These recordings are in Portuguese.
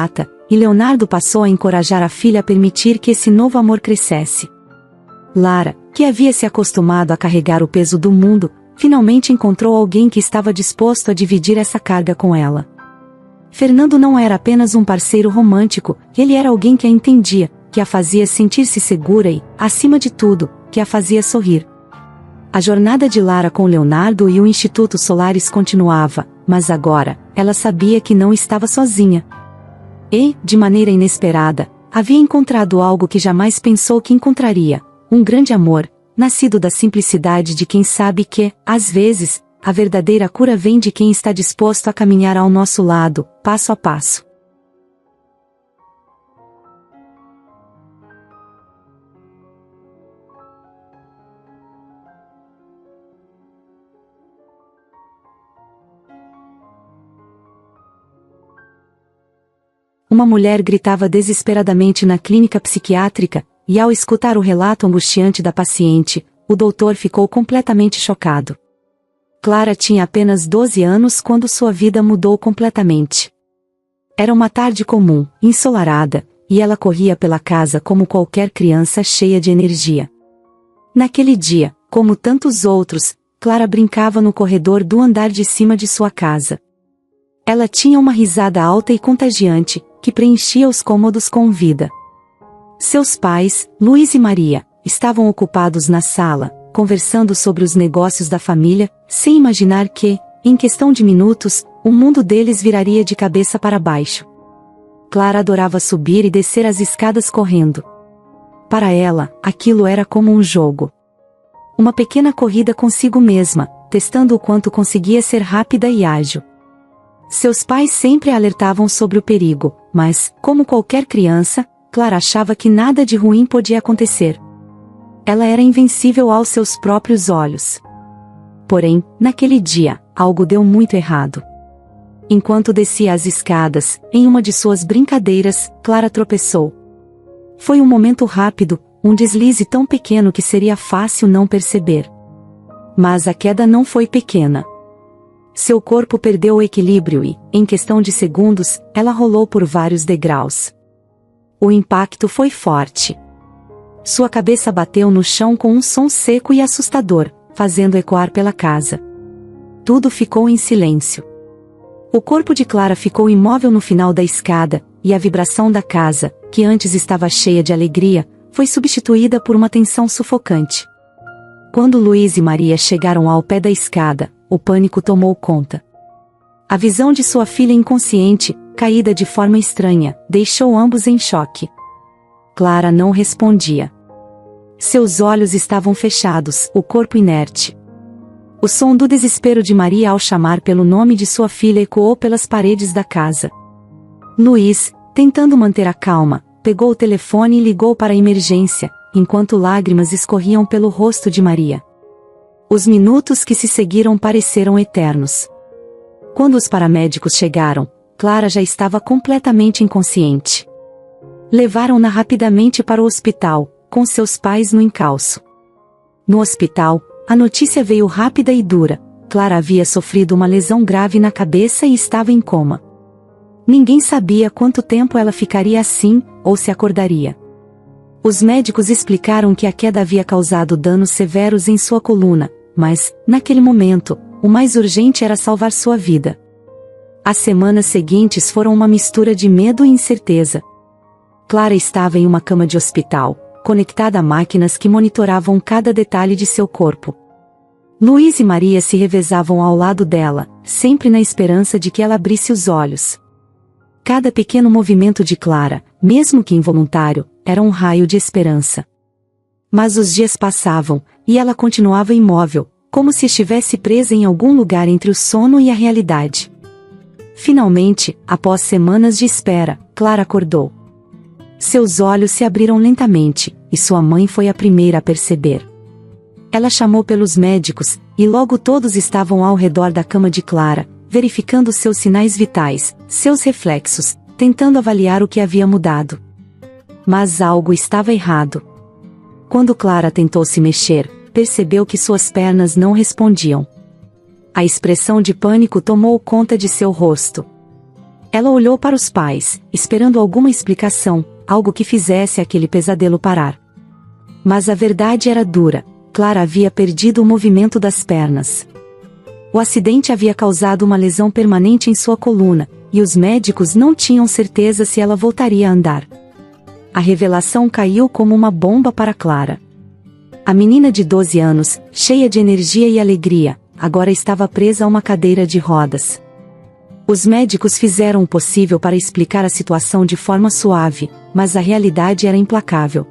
imediata, e Leonardo passou a encorajar a filha a permitir que esse novo amor crescesse. Lara, que havia se acostumado a carregar o peso do mundo, finalmente encontrou alguém que estava disposto a dividir essa carga com ela. Fernando não era apenas um parceiro romântico, ele era alguém que a entendia, que a fazia sentir-se segura e, acima de tudo, que a fazia sorrir. A jornada de Lara com Leonardo e o Instituto Solaris continuava, mas agora, ela sabia que não estava sozinha. E, de maneira inesperada, havia encontrado algo que jamais pensou que encontraria, um grande amor, nascido da simplicidade de quem sabe que, às vezes, a verdadeira cura vem de quem está disposto a caminhar ao nosso lado, passo a passo. Uma mulher gritava desesperadamente na clínica psiquiátrica, e ao escutar o relato angustiante da paciente, o doutor ficou completamente chocado. Clara tinha apenas 12 anos quando sua vida mudou completamente. Era uma tarde comum, ensolarada, e ela corria pela casa como qualquer criança cheia de energia. Naquele dia, como tantos outros, Clara brincava no corredor do andar de cima de sua casa. Ela tinha uma risada alta e contagiante, que preenchia os cômodos com vida. Seus pais, Luiz e Maria, estavam ocupados na sala, conversando sobre os negócios da família, sem imaginar que, em questão de minutos, o mundo deles viraria de cabeça para baixo. Clara adorava subir e descer as escadas correndo. Para ela, aquilo era como um jogo. Uma pequena corrida consigo mesma, testando o quanto conseguia ser rápida e ágil. Seus pais sempre a alertavam sobre o perigo, mas, como qualquer criança, Clara achava que nada de ruim podia acontecer. Ela era invencível aos seus próprios olhos. Porém, naquele dia, algo deu muito errado. Enquanto descia as escadas, em uma de suas brincadeiras, Clara tropeçou. Foi um momento rápido, um deslize tão pequeno que seria fácil não perceber. Mas a queda não foi pequena. Seu corpo perdeu o equilíbrio e, em questão de segundos, ela rolou por vários degraus. O impacto foi forte. Sua cabeça bateu no chão com um som seco e assustador, fazendo ecoar pela casa. Tudo ficou em silêncio. O corpo de Clara ficou imóvel no final da escada, e a vibração da casa, que antes estava cheia de alegria, foi substituída por uma tensão sufocante. Quando Luiz e Maria chegaram ao pé da escada, o pânico tomou conta. A visão de sua filha inconsciente, caída de forma estranha, deixou ambos em choque. Clara não respondia. Seus olhos estavam fechados, o corpo inerte. O som do desespero de Maria ao chamar pelo nome de sua filha ecoou pelas paredes da casa. Luiz, tentando manter a calma, pegou o telefone e ligou para a emergência, enquanto lágrimas escorriam pelo rosto de Maria. Os minutos que se seguiram pareceram eternos. Quando os paramédicos chegaram, Clara já estava completamente inconsciente. Levaram-na rapidamente para o hospital, com seus pais no encalço. No hospital, a notícia veio rápida e dura. Clara havia sofrido uma lesão grave na cabeça e estava em coma. Ninguém sabia quanto tempo ela ficaria assim, ou se acordaria. Os médicos explicaram que a queda havia causado danos severos em sua coluna, mas, naquele momento, o mais urgente era salvar sua vida. As semanas seguintes foram uma mistura de medo e incerteza. Clara estava em uma cama de hospital, conectada a máquinas que monitoravam cada detalhe de seu corpo. Luiz e Maria se revezavam ao lado dela, sempre na esperança de que ela abrisse os olhos. Cada pequeno movimento de Clara, mesmo que involuntário, era um raio de esperança. Mas os dias passavam, e ela continuava imóvel, como se estivesse presa em algum lugar entre o sono e a realidade. Finalmente, após semanas de espera, Clara acordou. Seus olhos se abriram lentamente, e sua mãe foi a primeira a perceber. Ela chamou pelos médicos, e logo todos estavam ao redor da cama de Clara, verificando seus sinais vitais, seus reflexos, tentando avaliar o que havia mudado. Mas algo estava errado. Quando Clara tentou se mexer, percebeu que suas pernas não respondiam. A expressão de pânico tomou conta de seu rosto. Ela olhou para os pais, esperando alguma explicação, algo que fizesse aquele pesadelo parar. Mas a verdade era dura. Clara havia perdido o movimento das pernas. O acidente havia causado uma lesão permanente em sua coluna, e os médicos não tinham certeza se ela voltaria a andar. A revelação caiu como uma bomba para Clara. A menina de 12 anos, cheia de energia e alegria, agora estava presa a uma cadeira de rodas. Os médicos fizeram o possível para explicar a situação de forma suave, mas a realidade era implacável.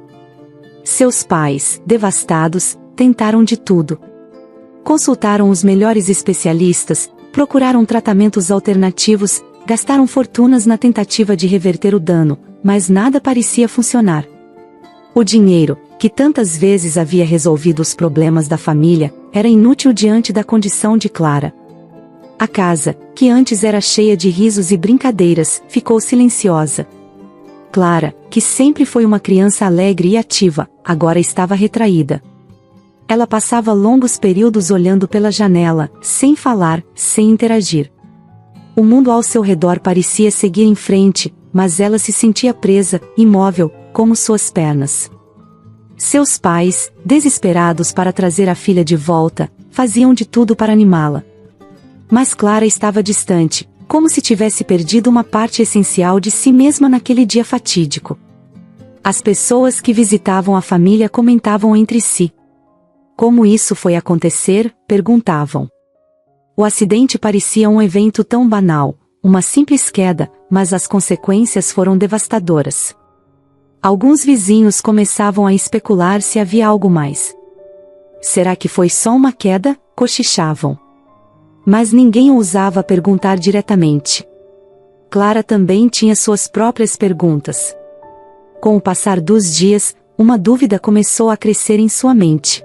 Seus pais, devastados, tentaram de tudo. Consultaram os melhores especialistas, procuraram tratamentos alternativos, gastaram fortunas na tentativa de reverter o dano, mas nada parecia funcionar. O dinheiro, que tantas vezes havia resolvido os problemas da família, era inútil diante da condição de Clara. A casa, que antes era cheia de risos e brincadeiras, ficou silenciosa. Clara, que sempre foi uma criança alegre e ativa, agora estava retraída. Ela passava longos períodos olhando pela janela, sem falar, sem interagir. O mundo ao seu redor parecia seguir em frente, mas ela se sentia presa, imóvel, como suas pernas. Seus pais, desesperados para trazer a filha de volta, faziam de tudo para animá-la. Mas Clara estava distante, como se tivesse perdido uma parte essencial de si mesma naquele dia fatídico. As pessoas que visitavam a família comentavam entre si. Como isso foi acontecer? Perguntavam. O acidente parecia um evento tão banal, uma simples queda, mas as consequências foram devastadoras. Alguns vizinhos começavam a especular se havia algo mais. Será que foi só uma queda? Cochichavam. Mas ninguém ousava perguntar diretamente. Clara também tinha suas próprias perguntas. Com o passar dos dias, uma dúvida começou a crescer em sua mente.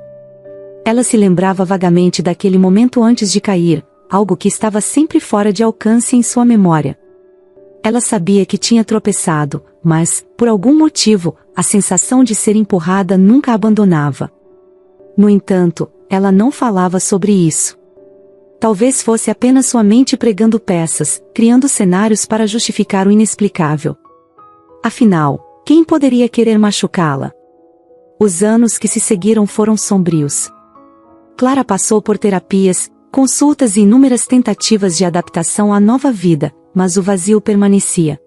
Ela se lembrava vagamente daquele momento antes de cair, algo que estava sempre fora de alcance em sua memória. Ela sabia que tinha tropeçado, mas, por algum motivo, a sensação de ser empurrada nunca a abandonava. No entanto, ela não falava sobre isso. Talvez fosse apenas sua mente pregando peças, criando cenários para justificar o inexplicável. Afinal, quem poderia querer machucá-la? Os anos que se seguiram foram sombrios. Clara passou por terapias, consultas e inúmeras tentativas de adaptação à nova vida, mas o vazio permanecia.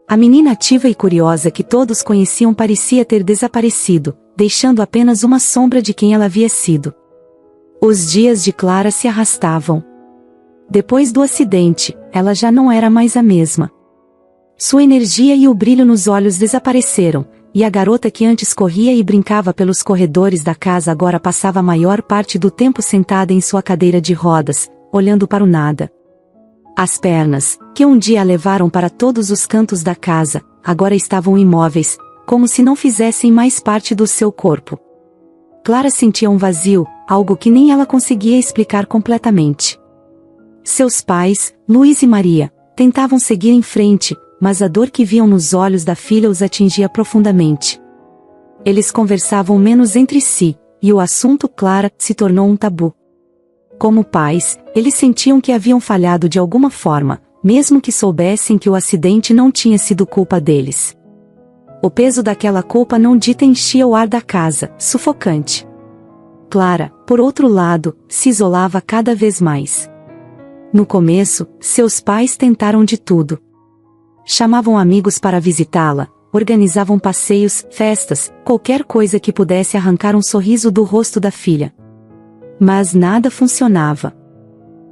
A menina ativa e curiosa que todos conheciam parecia ter desaparecido, deixando apenas uma sombra de quem ela havia sido. Os dias de Clara se arrastavam. Depois do acidente, ela já não era mais a mesma. Sua energia e o brilho nos olhos desapareceram, e a garota que antes corria e brincava pelos corredores da casa agora passava a maior parte do tempo sentada em sua cadeira de rodas, olhando para o nada. As pernas, que um dia a levaram para todos os cantos da casa, agora estavam imóveis, como se não fizessem mais parte do seu corpo. Clara sentia um vazio, algo que nem ela conseguia explicar completamente. Seus pais, Luiz e Maria, tentavam seguir em frente, mas a dor que viam nos olhos da filha os atingia profundamente. Eles conversavam menos entre si, e o assunto Clara se tornou um tabu. Como pais, eles sentiam que haviam falhado de alguma forma, mesmo que soubessem que o acidente não tinha sido culpa deles. O peso daquela culpa não dita enchia o ar da casa, sufocante. Clara, por outro lado, se isolava cada vez mais. No começo, seus pais tentaram de tudo. Chamavam amigos para visitá-la, organizavam passeios, festas, qualquer coisa que pudesse arrancar um sorriso do rosto da filha. Mas nada funcionava.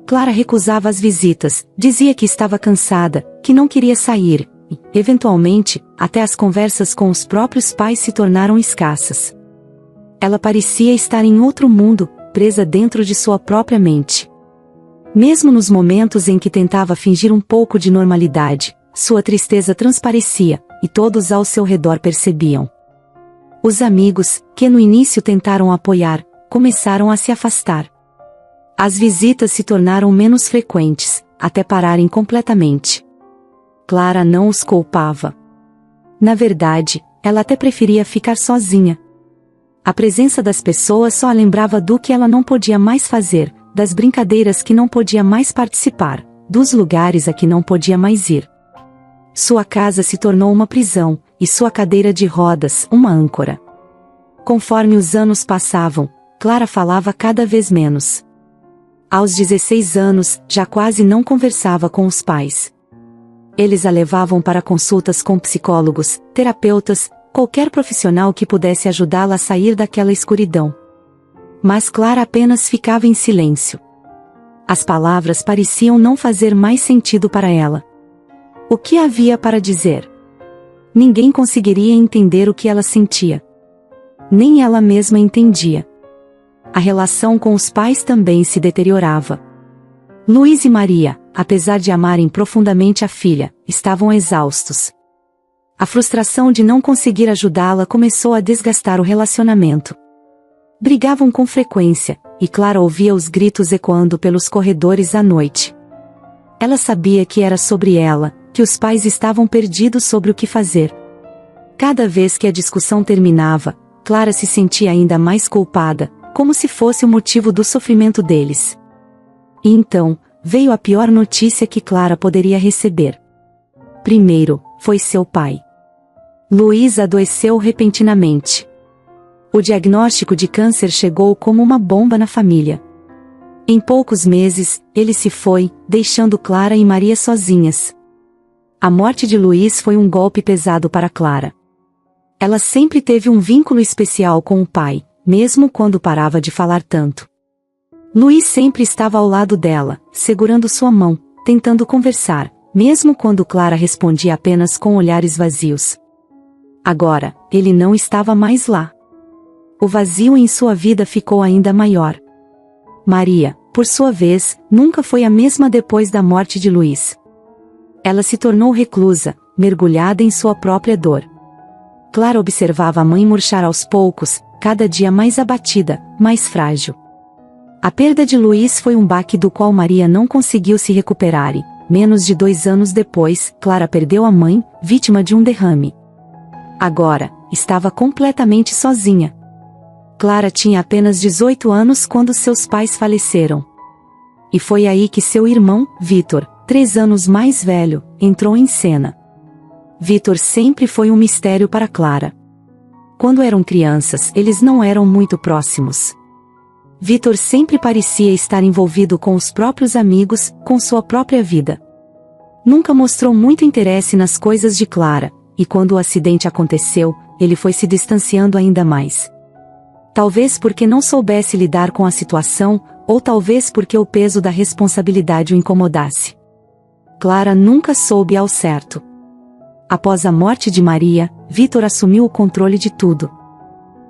Clara recusava as visitas, dizia que estava cansada, que não queria sair, e, eventualmente, até as conversas com os próprios pais se tornaram escassas. Ela parecia estar em outro mundo, presa dentro de sua própria mente. Mesmo nos momentos em que tentava fingir um pouco de normalidade, sua tristeza transparecia, e todos ao seu redor percebiam. Os amigos, que no início tentaram apoiar, começaram a se afastar. As visitas se tornaram menos frequentes, até pararem completamente. Clara não os culpava. Na verdade, ela até preferia ficar sozinha. A presença das pessoas só a lembrava do que ela não podia mais fazer, das brincadeiras que não podia mais participar, dos lugares a que não podia mais ir. Sua casa se tornou uma prisão, e sua cadeira de rodas, uma âncora. Conforme os anos passavam, Clara falava cada vez menos. Aos 16 anos, já quase não conversava com os pais. Eles a levavam para consultas com psicólogos, terapeutas, qualquer profissional que pudesse ajudá-la a sair daquela escuridão. Mas Clara apenas ficava em silêncio. As palavras pareciam não fazer mais sentido para ela. O que havia para dizer? Ninguém conseguiria entender o que ela sentia. Nem ela mesma entendia. A relação com os pais também se deteriorava. Luiz e Maria, apesar de amarem profundamente a filha, estavam exaustos. A frustração de não conseguir ajudá-la começou a desgastar o relacionamento. Brigavam com frequência, e Clara ouvia os gritos ecoando pelos corredores à noite. Ela sabia que era sobre ela, que os pais estavam perdidos sobre o que fazer. Cada vez que a discussão terminava, Clara se sentia ainda mais culpada, como se fosse o motivo do sofrimento deles. E então, veio a pior notícia que Clara poderia receber. Primeiro, foi seu pai. Luiz adoeceu repentinamente. O diagnóstico de câncer chegou como uma bomba na família. Em poucos meses, ele se foi, deixando Clara e Maria sozinhas. A morte de Luiz foi um golpe pesado para Clara. Ela sempre teve um vínculo especial com o pai, mesmo quando parava de falar tanto. Luiz sempre estava ao lado dela, segurando sua mão, tentando conversar, mesmo quando Clara respondia apenas com olhares vazios. Agora, ele não estava mais lá. O vazio em sua vida ficou ainda maior. Maria, por sua vez, nunca foi a mesma depois da morte de Luiz. Ela se tornou reclusa, mergulhada em sua própria dor. Clara observava a mãe murchar aos poucos, cada dia mais abatida, mais frágil. A perda de Luiz foi um baque do qual Maria não conseguiu se recuperar e, menos de 2 anos depois, Clara perdeu a mãe, vítima de um derrame. Agora, estava completamente sozinha. Clara tinha apenas 18 anos quando seus pais faleceram. E foi aí que seu irmão, Vitor, 3 anos mais velho, entrou em cena. Vitor sempre foi um mistério para Clara. Quando eram crianças, eles não eram muito próximos. Vitor sempre parecia estar envolvido com os próprios amigos, com sua própria vida. Nunca mostrou muito interesse nas coisas de Clara, e quando o acidente aconteceu, ele foi se distanciando ainda mais. Talvez porque não soubesse lidar com a situação, ou talvez porque o peso da responsabilidade o incomodasse. Clara nunca soube ao certo. Após a morte de Maria, Vitor assumiu o controle de tudo.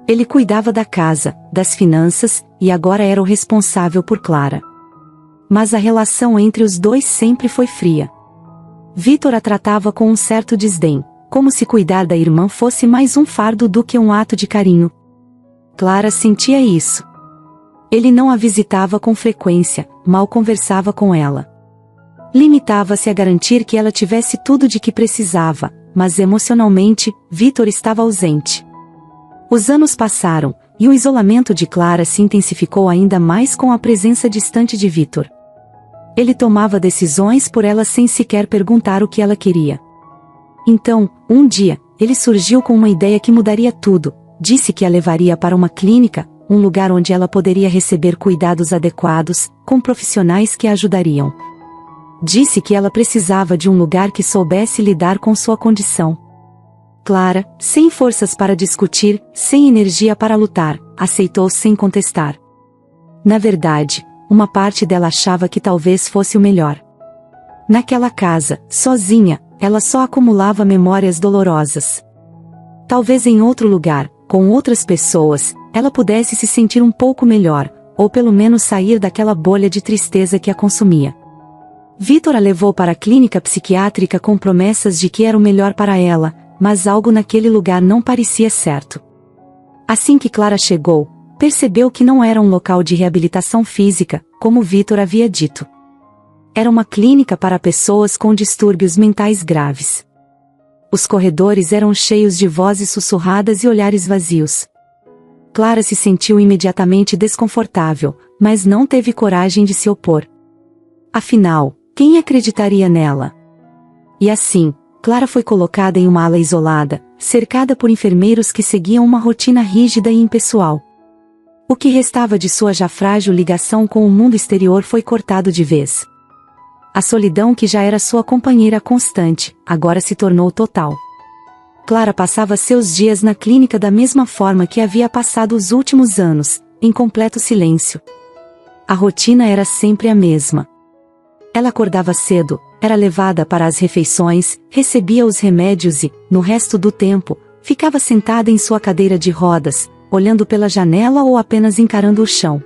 Ele cuidava da casa, das finanças, e agora era o responsável por Clara. Mas a relação entre os dois sempre foi fria. Vitor a tratava com um certo desdém, como se cuidar da irmã fosse mais um fardo do que um ato de carinho. Clara sentia isso. Ele não a visitava com frequência, mal conversava com ela. Limitava-se a garantir que ela tivesse tudo de que precisava, mas emocionalmente, Vitor estava ausente. Os anos passaram, e o isolamento de Clara se intensificou ainda mais com a presença distante de Vitor. Ele tomava decisões por ela sem sequer perguntar o que ela queria. Então, um dia, ele surgiu com uma ideia que mudaria tudo. Disse que a levaria para uma clínica, um lugar onde ela poderia receber cuidados adequados, com profissionais que a ajudariam. Disse que ela precisava de um lugar que soubesse lidar com sua condição. Clara, sem forças para discutir, sem energia para lutar, aceitou sem contestar. Na verdade, uma parte dela achava que talvez fosse o melhor. Naquela casa, sozinha, ela só acumulava memórias dolorosas. Talvez em outro lugar, com outras pessoas, ela pudesse se sentir um pouco melhor, ou pelo menos sair daquela bolha de tristeza que a consumia. Vitor a levou para a clínica psiquiátrica com promessas de que era o melhor para ela, mas algo naquele lugar não parecia certo. Assim que Clara chegou, percebeu que não era um local de reabilitação física, como Vitor havia dito. Era uma clínica para pessoas com distúrbios mentais graves. Os corredores eram cheios de vozes sussurradas e olhares vazios. Clara se sentiu imediatamente desconfortável, mas não teve coragem de se opor. Afinal, quem acreditaria nela? E assim, Clara foi colocada em uma ala isolada, cercada por enfermeiros que seguiam uma rotina rígida e impessoal. O que restava de sua já frágil ligação com o mundo exterior foi cortado de vez. A solidão que já era sua companheira constante, agora se tornou total. Clara passava seus dias na clínica da mesma forma que havia passado os últimos anos, em completo silêncio. A rotina era sempre a mesma. Ela acordava cedo, era levada para as refeições, recebia os remédios e, no resto do tempo, ficava sentada em sua cadeira de rodas, olhando pela janela ou apenas encarando o chão.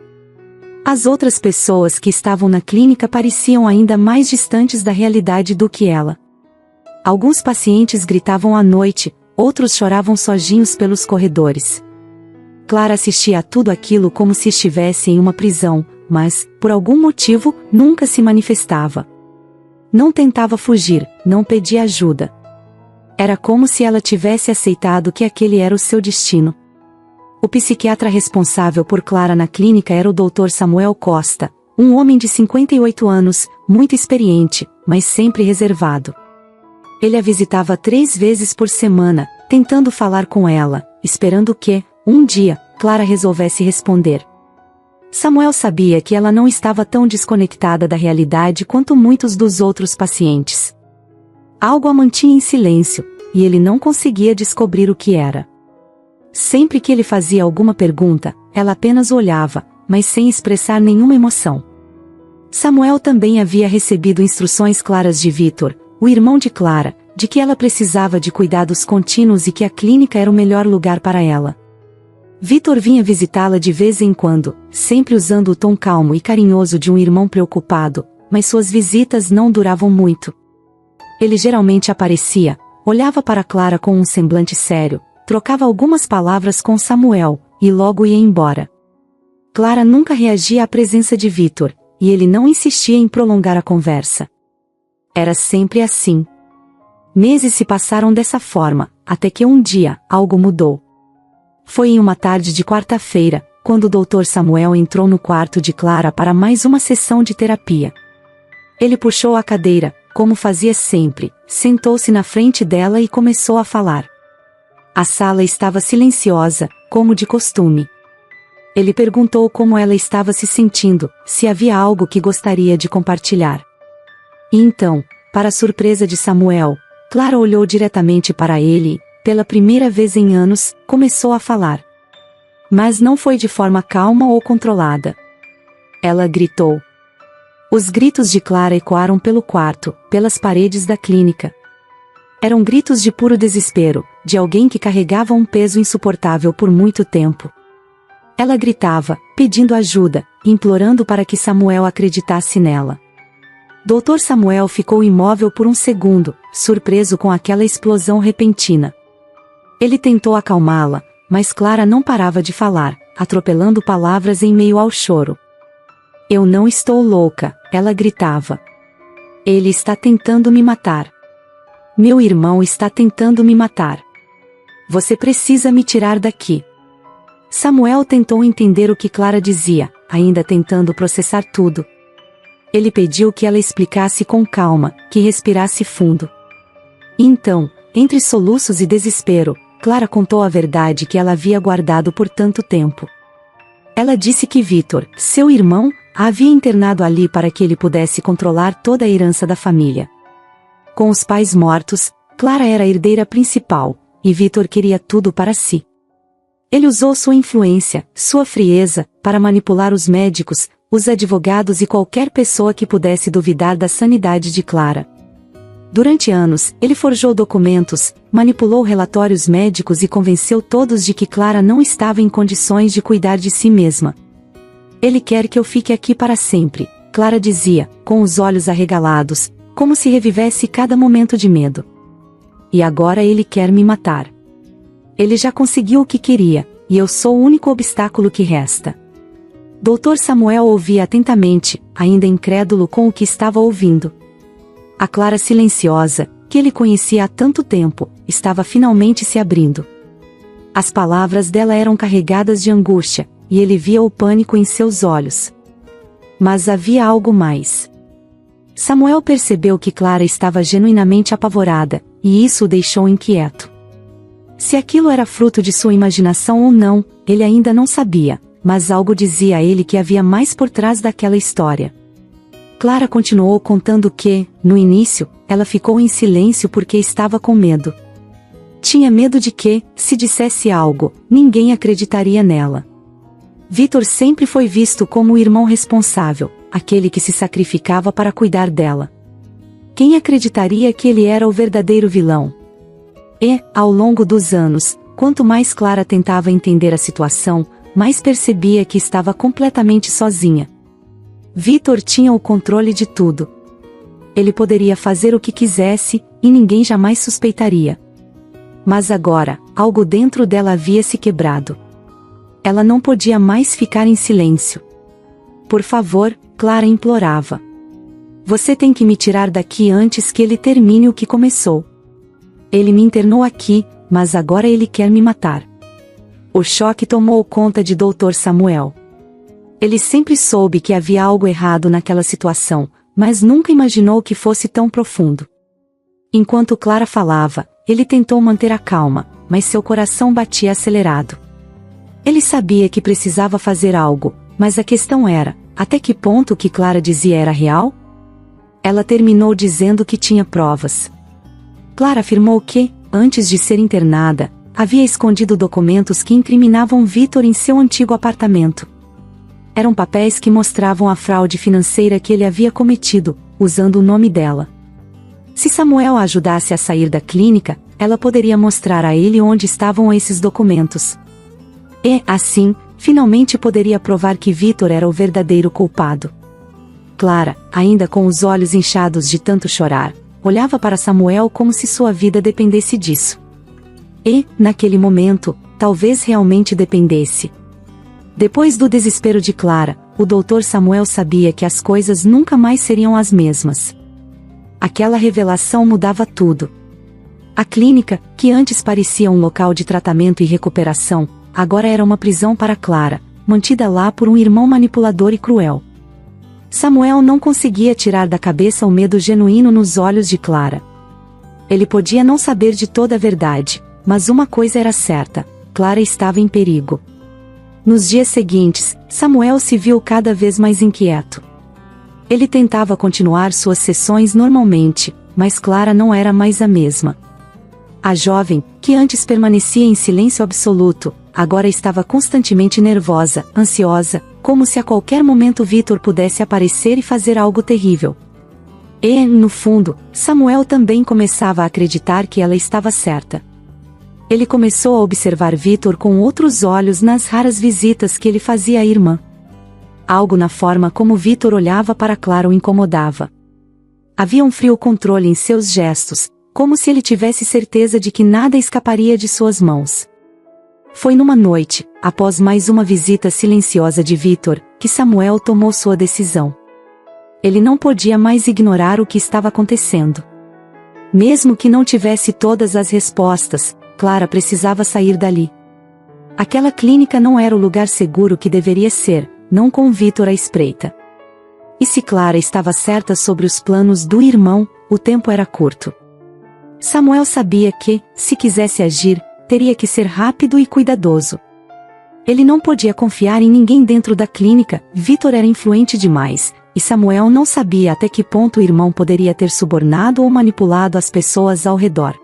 As outras pessoas que estavam na clínica pareciam ainda mais distantes da realidade do que ela. Alguns pacientes gritavam à noite, outros choravam sozinhos pelos corredores. Clara assistia a tudo aquilo como se estivesse em uma prisão, mas, por algum motivo, nunca se manifestava. Não tentava fugir, não pedia ajuda. Era como se ela tivesse aceitado que aquele era o seu destino. O psiquiatra responsável por Clara na clínica era o Dr. Samuel Costa, um homem de 58 anos, muito experiente, mas sempre reservado. Ele a visitava 3 vezes por semana, tentando falar com ela, esperando que, um dia, Clara resolvesse responder. Samuel sabia que ela não estava tão desconectada da realidade quanto muitos dos outros pacientes. Algo a mantinha em silêncio, e ele não conseguia descobrir o que era. Sempre que ele fazia alguma pergunta, ela apenas olhava, mas sem expressar nenhuma emoção. Samuel também havia recebido instruções claras de Vitor, o irmão de Clara, de que ela precisava de cuidados contínuos e que a clínica era o melhor lugar para ela. Vitor vinha visitá-la de vez em quando, sempre usando o tom calmo e carinhoso de um irmão preocupado, mas suas visitas não duravam muito. Ele geralmente aparecia, olhava para Clara com um semblante sério, trocava algumas palavras com Samuel, e logo ia embora. Clara nunca reagia à presença de Vitor, e ele não insistia em prolongar a conversa. Era sempre assim. Meses se passaram dessa forma, até que um dia, algo mudou. Foi em uma tarde de quarta-feira, quando o Dr. Samuel entrou no quarto de Clara para mais uma sessão de terapia. Ele puxou a cadeira, como fazia sempre, sentou-se na frente dela e começou a falar. A sala estava silenciosa, como de costume. Ele perguntou como ela estava se sentindo, se havia algo que gostaria de compartilhar. E então, para a surpresa de Samuel, Clara olhou diretamente para ele e, pela primeira vez em anos, começou a falar. Mas não foi de forma calma ou controlada. Ela gritou. Os gritos de Clara ecoaram pelo quarto, pelas paredes da clínica. Eram gritos de puro desespero, de alguém que carregava um peso insuportável por muito tempo. Ela gritava, pedindo ajuda, implorando para que Samuel acreditasse nela. Dr. Samuel ficou imóvel por um segundo, surpreso com aquela explosão repentina. Ele tentou acalmá-la, mas Clara não parava de falar, atropelando palavras em meio ao choro. Eu não estou louca, ela gritava. Ele está tentando me matar. Meu irmão está tentando me matar. Você precisa me tirar daqui. Samuel tentou entender o que Clara dizia, ainda tentando processar tudo. Ele pediu que ela explicasse com calma, que respirasse fundo. E então, entre soluços e desespero, Clara contou a verdade que ela havia guardado por tanto tempo. Ela disse que Vitor, seu irmão, a havia internado ali para que ele pudesse controlar toda a herança da família. Com os pais mortos, Clara era a herdeira principal, e Vitor queria tudo para si. Ele usou sua influência, sua frieza, para manipular os médicos, os advogados e qualquer pessoa que pudesse duvidar da sanidade de Clara. Durante anos, ele forjou documentos, manipulou relatórios médicos e convenceu todos de que Clara não estava em condições de cuidar de si mesma. Ele quer que eu fique aqui para sempre, Clara dizia, com os olhos arregalados, como se revivesse cada momento de medo. E agora ele quer me matar. Ele já conseguiu o que queria, e eu sou o único obstáculo que resta. Dr. Samuel ouvia atentamente, ainda incrédulo com o que estava ouvindo. A Clara silenciosa, que ele conhecia há tanto tempo, estava finalmente se abrindo. As palavras dela eram carregadas de angústia, e ele via o pânico em seus olhos. Mas havia algo mais. Samuel percebeu que Clara estava genuinamente apavorada, e isso o deixou inquieto. Se aquilo era fruto de sua imaginação ou não, ele ainda não sabia, mas algo dizia a ele que havia mais por trás daquela história. Clara continuou contando que, no início, ela ficou em silêncio porque estava com medo. Tinha medo de que, se dissesse algo, ninguém acreditaria nela. Vitor sempre foi visto como o irmão responsável, aquele que se sacrificava para cuidar dela. Quem acreditaria que ele era o verdadeiro vilão? E, ao longo dos anos, quanto mais Clara tentava entender a situação, mais percebia que estava completamente sozinha. Vitor tinha o controle de tudo. Ele poderia fazer o que quisesse, e ninguém jamais suspeitaria. Mas agora, algo dentro dela havia se quebrado. Ela não podia mais ficar em silêncio. Por favor, Clara implorava. Você tem que me tirar daqui antes que ele termine o que começou. Ele me internou aqui, mas agora ele quer me matar. O choque tomou conta de Dr. Samuel. Ele sempre soube que havia algo errado naquela situação, mas nunca imaginou que fosse tão profundo. Enquanto Clara falava, ele tentou manter a calma, mas seu coração batia acelerado. Ele sabia que precisava fazer algo, mas a questão era, até que ponto o que Clara dizia era real? Ela terminou dizendo que tinha provas. Clara afirmou que, antes de ser internada, havia escondido documentos que incriminavam Vitor em seu antigo apartamento. Eram papéis que mostravam a fraude financeira que ele havia cometido, usando o nome dela. Se Samuel a ajudasse a sair da clínica, ela poderia mostrar a ele onde estavam esses documentos. E, assim, finalmente poderia provar que Vitor era o verdadeiro culpado. Clara, ainda com os olhos inchados de tanto chorar, olhava para Samuel como se sua vida dependesse disso. E, naquele momento, talvez realmente dependesse. Depois do desespero de Clara, o Dr. Samuel sabia que as coisas nunca mais seriam as mesmas. Aquela revelação mudava tudo. A clínica, que antes parecia um local de tratamento e recuperação, agora era uma prisão para Clara, mantida lá por um irmão manipulador e cruel. Samuel não conseguia tirar da cabeça o medo genuíno nos olhos de Clara. Ele podia não saber de toda a verdade, mas uma coisa era certa: Clara estava em perigo. Nos dias seguintes, Samuel se viu cada vez mais inquieto. Ele tentava continuar suas sessões normalmente, mas Clara não era mais a mesma. A jovem, que antes permanecia em silêncio absoluto, agora estava constantemente nervosa, ansiosa, como se a qualquer momento Vitor pudesse aparecer e fazer algo terrível. E, no fundo, Samuel também começava a acreditar que ela estava certa. Ele começou a observar Vitor com outros olhos nas raras visitas que ele fazia à irmã. Algo na forma como Vitor olhava para Clara o incomodava. Havia um frio controle em seus gestos, como se ele tivesse certeza de que nada escaparia de suas mãos. Foi numa noite, após mais uma visita silenciosa de Vitor, que Samuel tomou sua decisão. Ele não podia mais ignorar o que estava acontecendo. Mesmo que não tivesse todas as respostas, Clara precisava sair dali. Aquela clínica não era o lugar seguro que deveria ser, não com Vitor à espreita. E se Clara estava certa sobre os planos do irmão, o tempo era curto. Samuel sabia que, se quisesse agir, teria que ser rápido e cuidadoso. Ele não podia confiar em ninguém dentro da clínica, Vitor era influente demais, e Samuel não sabia até que ponto o irmão poderia ter subornado ou manipulado as pessoas ao redor.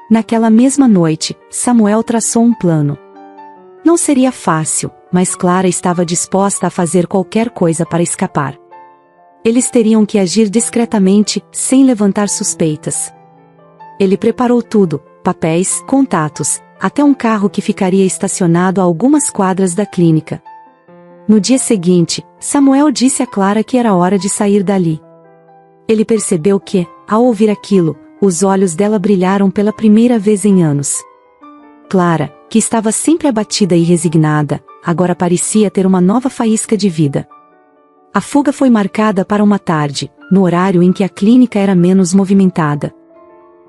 Naquela mesma noite, Samuel traçou um plano. Não seria fácil, mas Clara estava disposta a fazer qualquer coisa para escapar. Eles teriam que agir discretamente, sem levantar suspeitas. Ele preparou tudo: papéis, contatos, até um carro que ficaria estacionado a algumas quadras da clínica. No dia seguinte, Samuel disse a Clara que era hora de sair dali. Ele percebeu que, ao ouvir aquilo, os olhos dela brilharam pela primeira vez em anos. Clara, que estava sempre abatida e resignada, agora parecia ter uma nova faísca de vida. A fuga foi marcada para uma tarde, no horário em que a clínica era menos movimentada.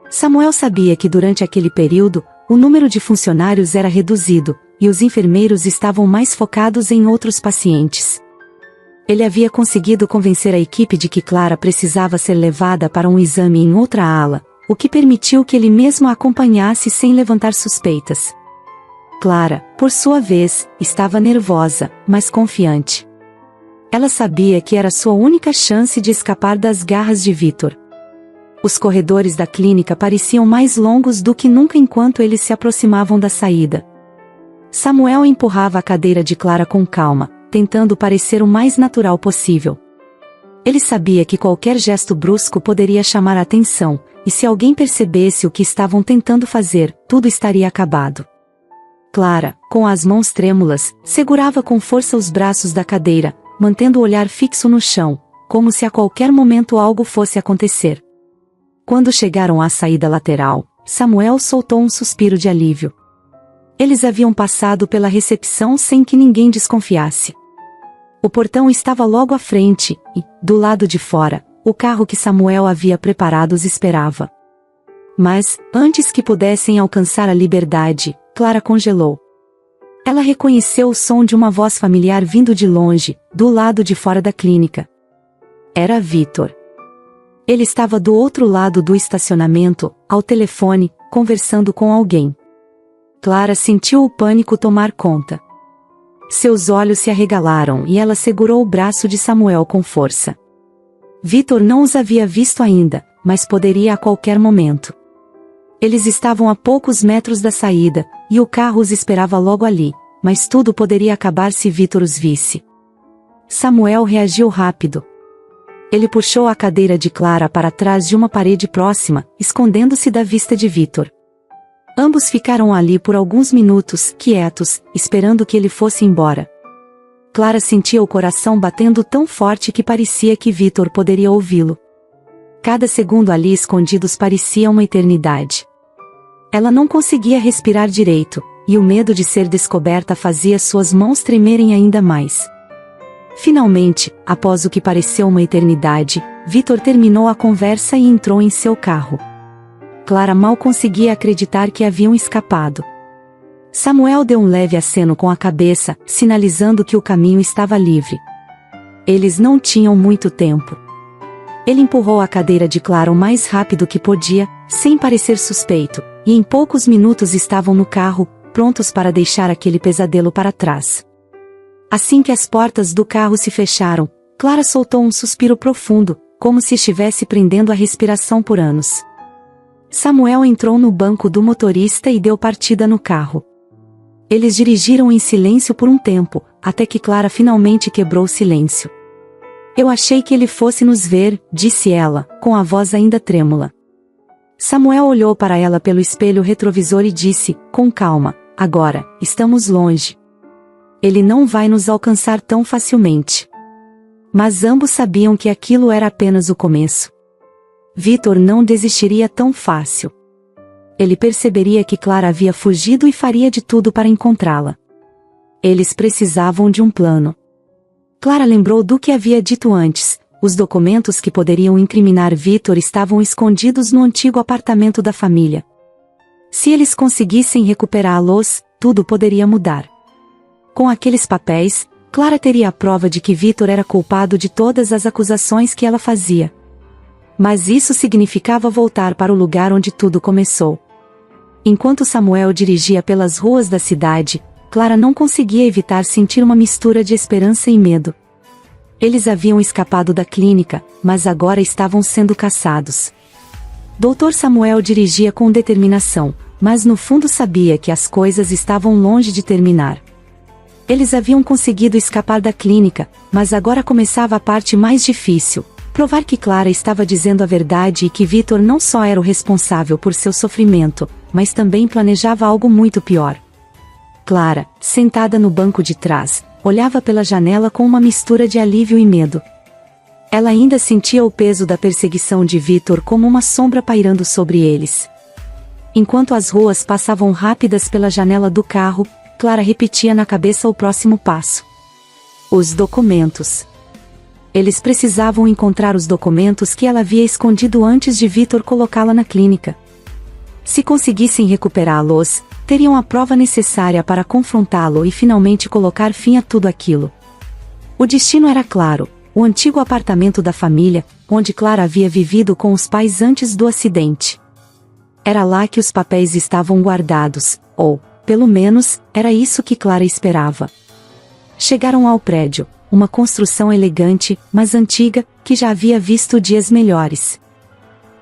Samuel sabia que durante aquele período, o número de funcionários era reduzido, e os enfermeiros estavam mais focados em outros pacientes. Ele havia conseguido convencer a equipe de que Clara precisava ser levada para um exame em outra ala, o que permitiu que ele mesmo a acompanhasse sem levantar suspeitas. Clara, por sua vez, estava nervosa, mas confiante. Ela sabia que era sua única chance de escapar das garras de Victor. Os corredores da clínica pareciam mais longos do que nunca enquanto eles se aproximavam da saída. Samuel empurrava a cadeira de Clara com calma, tentando parecer o mais natural possível. Ele sabia que qualquer gesto brusco poderia chamar a atenção, e se alguém percebesse o que estavam tentando fazer, tudo estaria acabado. Clara, com as mãos trêmulas, segurava com força os braços da cadeira, mantendo o olhar fixo no chão, como se a qualquer momento algo fosse acontecer. Quando chegaram à saída lateral, Samuel soltou um suspiro de alívio. Eles haviam passado pela recepção sem que ninguém desconfiasse. O portão estava logo à frente, e, do lado de fora, o carro que Samuel havia preparado os esperava. Mas, antes que pudessem alcançar a liberdade, Clara congelou. Ela reconheceu o som de uma voz familiar vindo de longe, do lado de fora da clínica. Era Victor. Ele estava do outro lado do estacionamento, ao telefone, conversando com alguém. Clara sentiu o pânico tomar conta. Seus olhos se arregalaram e ela segurou o braço de Samuel com força. Victor não os havia visto ainda, mas poderia a qualquer momento. Eles estavam a poucos metros da saída, e o carro os esperava logo ali, mas tudo poderia acabar se Victor os visse. Samuel reagiu rápido. Ele puxou a cadeira de Clara para trás de uma parede próxima, escondendo-se da vista de Victor. Ambos ficaram ali por alguns minutos, quietos, esperando que ele fosse embora. Clara sentia o coração batendo tão forte que parecia que Victor poderia ouvi-lo. Cada segundo ali escondidos parecia uma eternidade. Ela não conseguia respirar direito, e o medo de ser descoberta fazia suas mãos tremerem ainda mais. Finalmente, após o que pareceu uma eternidade, Victor terminou a conversa e entrou em seu carro. Clara mal conseguia acreditar que haviam escapado. Samuel deu um leve aceno com a cabeça, sinalizando que o caminho estava livre. Eles não tinham muito tempo. Ele empurrou a cadeira de Clara o mais rápido que podia, sem parecer suspeito, e em poucos minutos estavam no carro, prontos para deixar aquele pesadelo para trás. Assim que as portas do carro se fecharam, Clara soltou um suspiro profundo, como se estivesse prendendo a respiração por anos. Samuel entrou no banco do motorista e deu partida no carro. Eles dirigiram em silêncio por um tempo, até que Clara finalmente quebrou o silêncio. "Eu achei que ele fosse nos ver", disse ela, com a voz ainda trêmula. Samuel olhou para ela pelo espelho retrovisor e disse, com calma, "Agora, estamos longe. Ele não vai nos alcançar tão facilmente." Mas ambos sabiam que aquilo era apenas o começo. Victor não desistiria tão fácil. Ele perceberia que Clara havia fugido e faria de tudo para encontrá-la. Eles precisavam de um plano. Clara lembrou do que havia dito antes. Os documentos que poderiam incriminar Victor estavam escondidos no antigo apartamento da família. Se eles conseguissem recuperá-los, tudo poderia mudar. Com aqueles papéis, Clara teria a prova de que Victor era culpado de todas as acusações que ela fazia. Mas isso significava voltar para o lugar onde tudo começou. Enquanto Samuel dirigia pelas ruas da cidade, Clara não conseguia evitar sentir uma mistura de esperança e medo. Eles haviam escapado da clínica, mas agora estavam sendo caçados. Dr. Samuel dirigia com determinação, mas no fundo sabia que as coisas estavam longe de terminar. Eles haviam conseguido escapar da clínica, mas agora começava a parte mais difícil: provar que Clara estava dizendo a verdade e que Victor não só era o responsável por seu sofrimento, mas também planejava algo muito pior. Clara, sentada no banco de trás, olhava pela janela com uma mistura de alívio e medo. Ela ainda sentia o peso da perseguição de Victor como uma sombra pairando sobre eles. Enquanto as ruas passavam rápidas pela janela do carro, Clara repetia na cabeça o próximo passo. Os documentos. Eles precisavam encontrar os documentos que ela havia escondido antes de Victor colocá-la na clínica. Se conseguissem recuperá-los, teriam a prova necessária para confrontá-lo e finalmente colocar fim a tudo aquilo. O destino era claro: o antigo apartamento da família, onde Clara havia vivido com os pais antes do acidente. Era lá que os papéis estavam guardados, ou, pelo menos, era isso que Clara esperava. Chegaram ao prédio, uma construção elegante, mas antiga, que já havia visto dias melhores.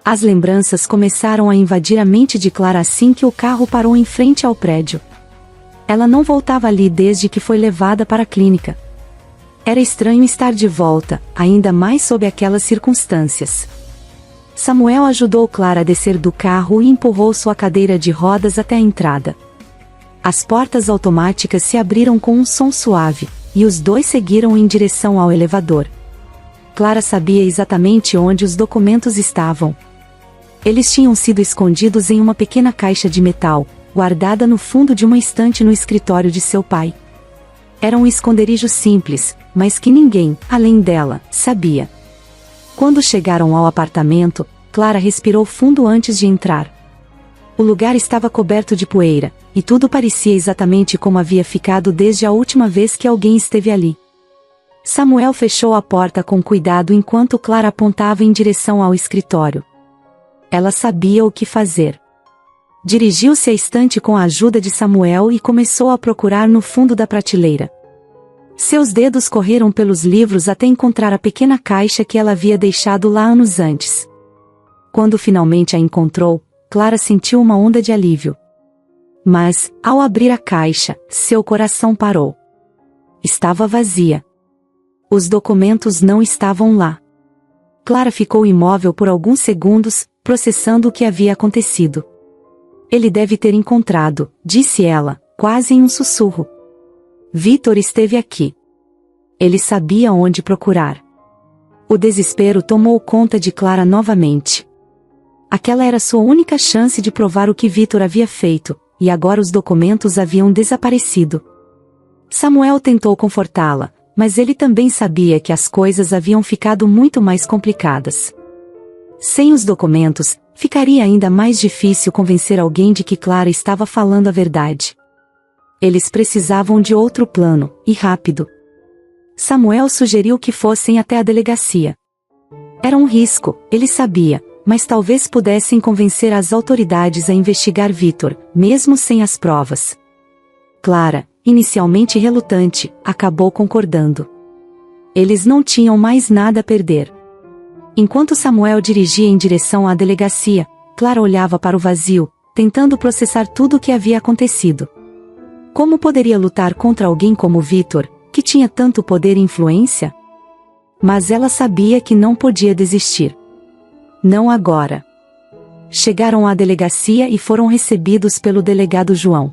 As lembranças começaram a invadir a mente de Clara assim que o carro parou em frente ao prédio. Ela não voltava ali desde que foi levada para a clínica. Era estranho estar de volta, ainda mais sob aquelas circunstâncias. Samuel ajudou Clara a descer do carro e empurrou sua cadeira de rodas até a entrada. As portas automáticas se abriram com um som suave, e os dois seguiram em direção ao elevador. Clara sabia exatamente onde os documentos estavam. Eles tinham sido escondidos em uma pequena caixa de metal, guardada no fundo de uma estante no escritório de seu pai. Era um esconderijo simples, mas que ninguém, além dela, sabia. Quando chegaram ao apartamento, Clara respirou fundo antes de entrar. O lugar estava coberto de poeira, e tudo parecia exatamente como havia ficado desde a última vez que alguém esteve ali. Samuel fechou a porta com cuidado enquanto Clara apontava em direção ao escritório. Ela sabia o que fazer. Dirigiu-se à estante com a ajuda de Samuel e começou a procurar no fundo da prateleira. Seus dedos correram pelos livros até encontrar a pequena caixa que ela havia deixado lá anos antes. Quando finalmente a encontrou, Clara sentiu uma onda de alívio. Mas, ao abrir a caixa, seu coração parou. Estava vazia. Os documentos não estavam lá. Clara ficou imóvel por alguns segundos, processando o que havia acontecido. Ele deve ter encontrado, disse ela, quase em um sussurro. Vítor esteve aqui. Ele sabia onde procurar. O desespero tomou conta de Clara novamente. Aquela era sua única chance de provar o que Vítor havia feito, e agora os documentos haviam desaparecido. Samuel tentou confortá-la, mas ele também sabia que as coisas haviam ficado muito mais complicadas. Sem os documentos, ficaria ainda mais difícil convencer alguém de que Clara estava falando a verdade. Eles precisavam de outro plano, e rápido. Samuel sugeriu que fossem até a delegacia. Era um risco, ele sabia, mas talvez pudessem convencer as autoridades a investigar Vítor, mesmo sem as provas. Clara, inicialmente relutante, acabou concordando. Eles não tinham mais nada a perder. Enquanto Samuel dirigia em direção à delegacia, Clara olhava para o vazio, tentando processar tudo o que havia acontecido. Como poderia lutar contra alguém como Vítor, que tinha tanto poder e influência? Mas ela sabia que não podia desistir. Não agora. Chegaram à delegacia e foram recebidos pelo delegado João.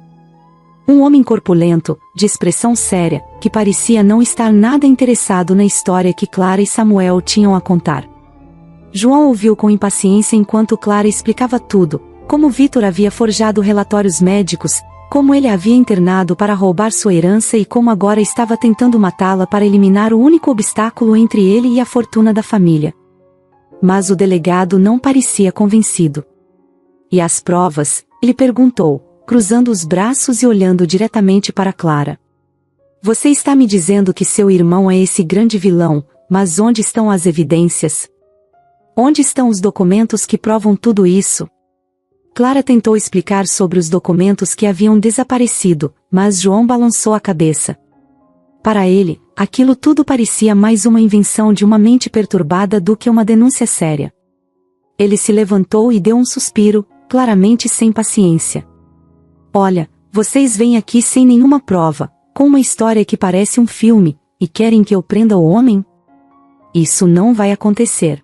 Um homem corpulento, de expressão séria, que parecia não estar nada interessado na história que Clara e Samuel tinham a contar. João ouviu com impaciência enquanto Clara explicava tudo, como Vítor havia forjado relatórios médicos, como ele a havia internado para roubar sua herança e como agora estava tentando matá-la para eliminar o único obstáculo entre ele e a fortuna da família. Mas o delegado não parecia convencido. E as provas? Ele perguntou, cruzando os braços e olhando diretamente para Clara. Você está me dizendo que seu irmão é esse grande vilão, mas onde estão as evidências? Onde estão os documentos que provam tudo isso? Clara tentou explicar sobre os documentos que haviam desaparecido, mas João balançou a cabeça. Para ele, aquilo tudo parecia mais uma invenção de uma mente perturbada do que uma denúncia séria. Ele se levantou e deu um suspiro, claramente sem paciência. Olha, vocês vêm aqui sem nenhuma prova, com uma história que parece um filme, e querem que eu prenda o homem? Isso não vai acontecer.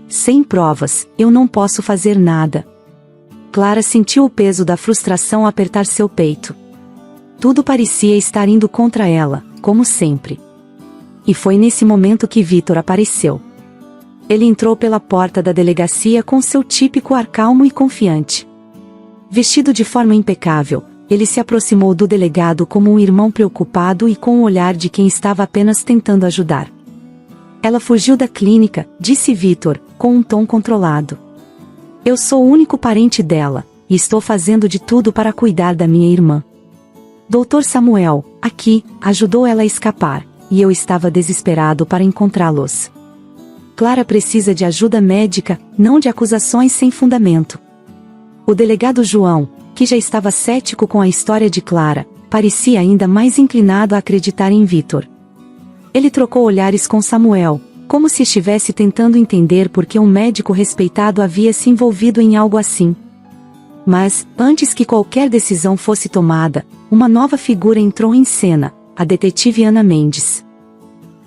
Sem provas, eu não posso fazer nada. Clara sentiu o peso da frustração apertar seu peito. Tudo parecia estar indo contra ela, como sempre. E foi nesse momento que Vítor apareceu. Ele entrou pela porta da delegacia com seu típico ar calmo e confiante. Vestido de forma impecável, ele se aproximou do delegado como um irmão preocupado e com o olhar de quem estava apenas tentando ajudar. Ela fugiu da clínica, disse Vítor, com um tom controlado. Eu sou o único parente dela, e estou fazendo de tudo para cuidar da minha irmã. Dr. Samuel, aqui, ajudou ela a escapar, e eu estava desesperado para encontrá-los. Clara precisa de ajuda médica, não de acusações sem fundamento. O delegado João, que já estava cético com a história de Clara, parecia ainda mais inclinado a acreditar em Vitor. Ele trocou olhares com Samuel, como se estivesse tentando entender por que um médico respeitado havia se envolvido em algo assim. Mas, antes que qualquer decisão fosse tomada, uma nova figura entrou em cena, a detetive Ana Mendes.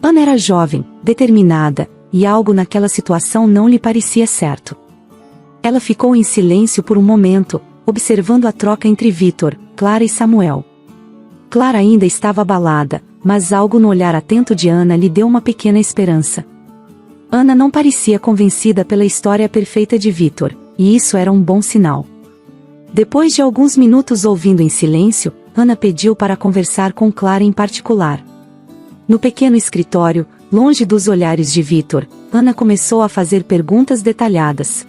Ana era jovem, determinada, e algo naquela situação não lhe parecia certo. Ela ficou em silêncio por um momento, observando a troca entre Vitor, Clara e Samuel. Clara ainda estava abalada, mas algo no olhar atento de Ana lhe deu uma pequena esperança. Ana não parecia convencida pela história perfeita de Vitor, e isso era um bom sinal. Depois de alguns minutos ouvindo em silêncio, Ana pediu para conversar com Clara em particular. No pequeno escritório, longe dos olhares de Vitor, Ana começou a fazer perguntas detalhadas.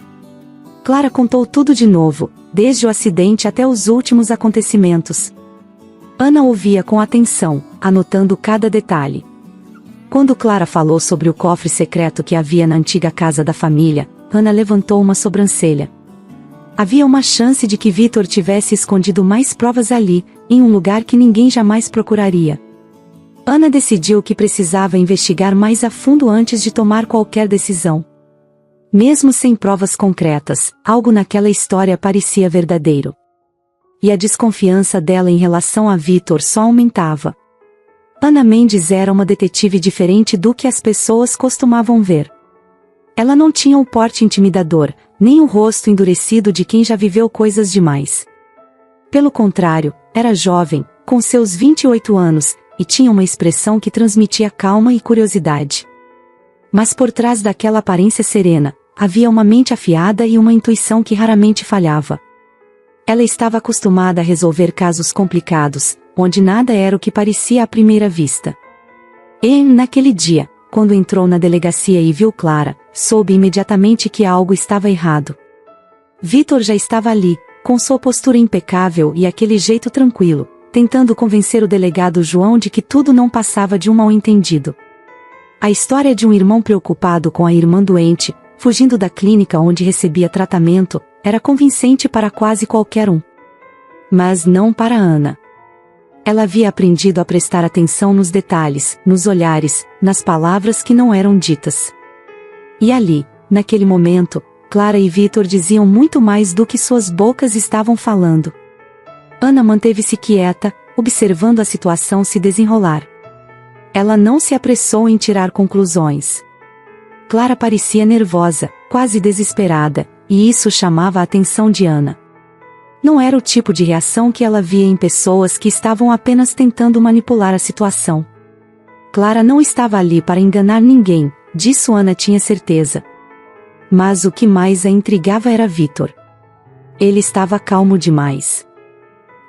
Clara contou tudo de novo, desde o acidente até os últimos acontecimentos. Ana ouvia com atenção, anotando cada detalhe. Quando Clara falou sobre o cofre secreto que havia na antiga casa da família, Ana levantou uma sobrancelha. Havia uma chance de que Vitor tivesse escondido mais provas ali, em um lugar que ninguém jamais procuraria. Ana decidiu que precisava investigar mais a fundo antes de tomar qualquer decisão. Mesmo sem provas concretas, algo naquela história parecia verdadeiro. E a desconfiança dela em relação a Vitor só aumentava. Ana Mendes era uma detetive diferente do que as pessoas costumavam ver. Ela não tinha o porte intimidador, nem o rosto endurecido de quem já viveu coisas demais. Pelo contrário, era jovem, com seus 28 anos, e tinha uma expressão que transmitia calma e curiosidade. Mas por trás daquela aparência serena, havia uma mente afiada e uma intuição que raramente falhava. Ela estava acostumada a resolver casos complicados, onde nada era o que parecia à primeira vista. E, naquele dia, quando entrou na delegacia e viu Clara, soube imediatamente que algo estava errado. Vitor já estava ali, com sua postura impecável e aquele jeito tranquilo, tentando convencer o delegado João de que tudo não passava de um mal-entendido. A história de um irmão preocupado com a irmã doente, fugindo da clínica onde recebia tratamento, era convincente para quase qualquer um. Mas não para Ana. Ela havia aprendido a prestar atenção nos detalhes, nos olhares, nas palavras que não eram ditas. E ali, naquele momento, Clara e Vitor diziam muito mais do que suas bocas estavam falando. Ana manteve-se quieta, observando a situação se desenrolar. Ela não se apressou em tirar conclusões. Clara parecia nervosa, quase desesperada, e isso chamava a atenção de Ana. Não era o tipo de reação que ela via em pessoas que estavam apenas tentando manipular a situação. Clara não estava ali para enganar ninguém, disso Ana tinha certeza. Mas o que mais a intrigava era Vitor. Ele estava calmo demais.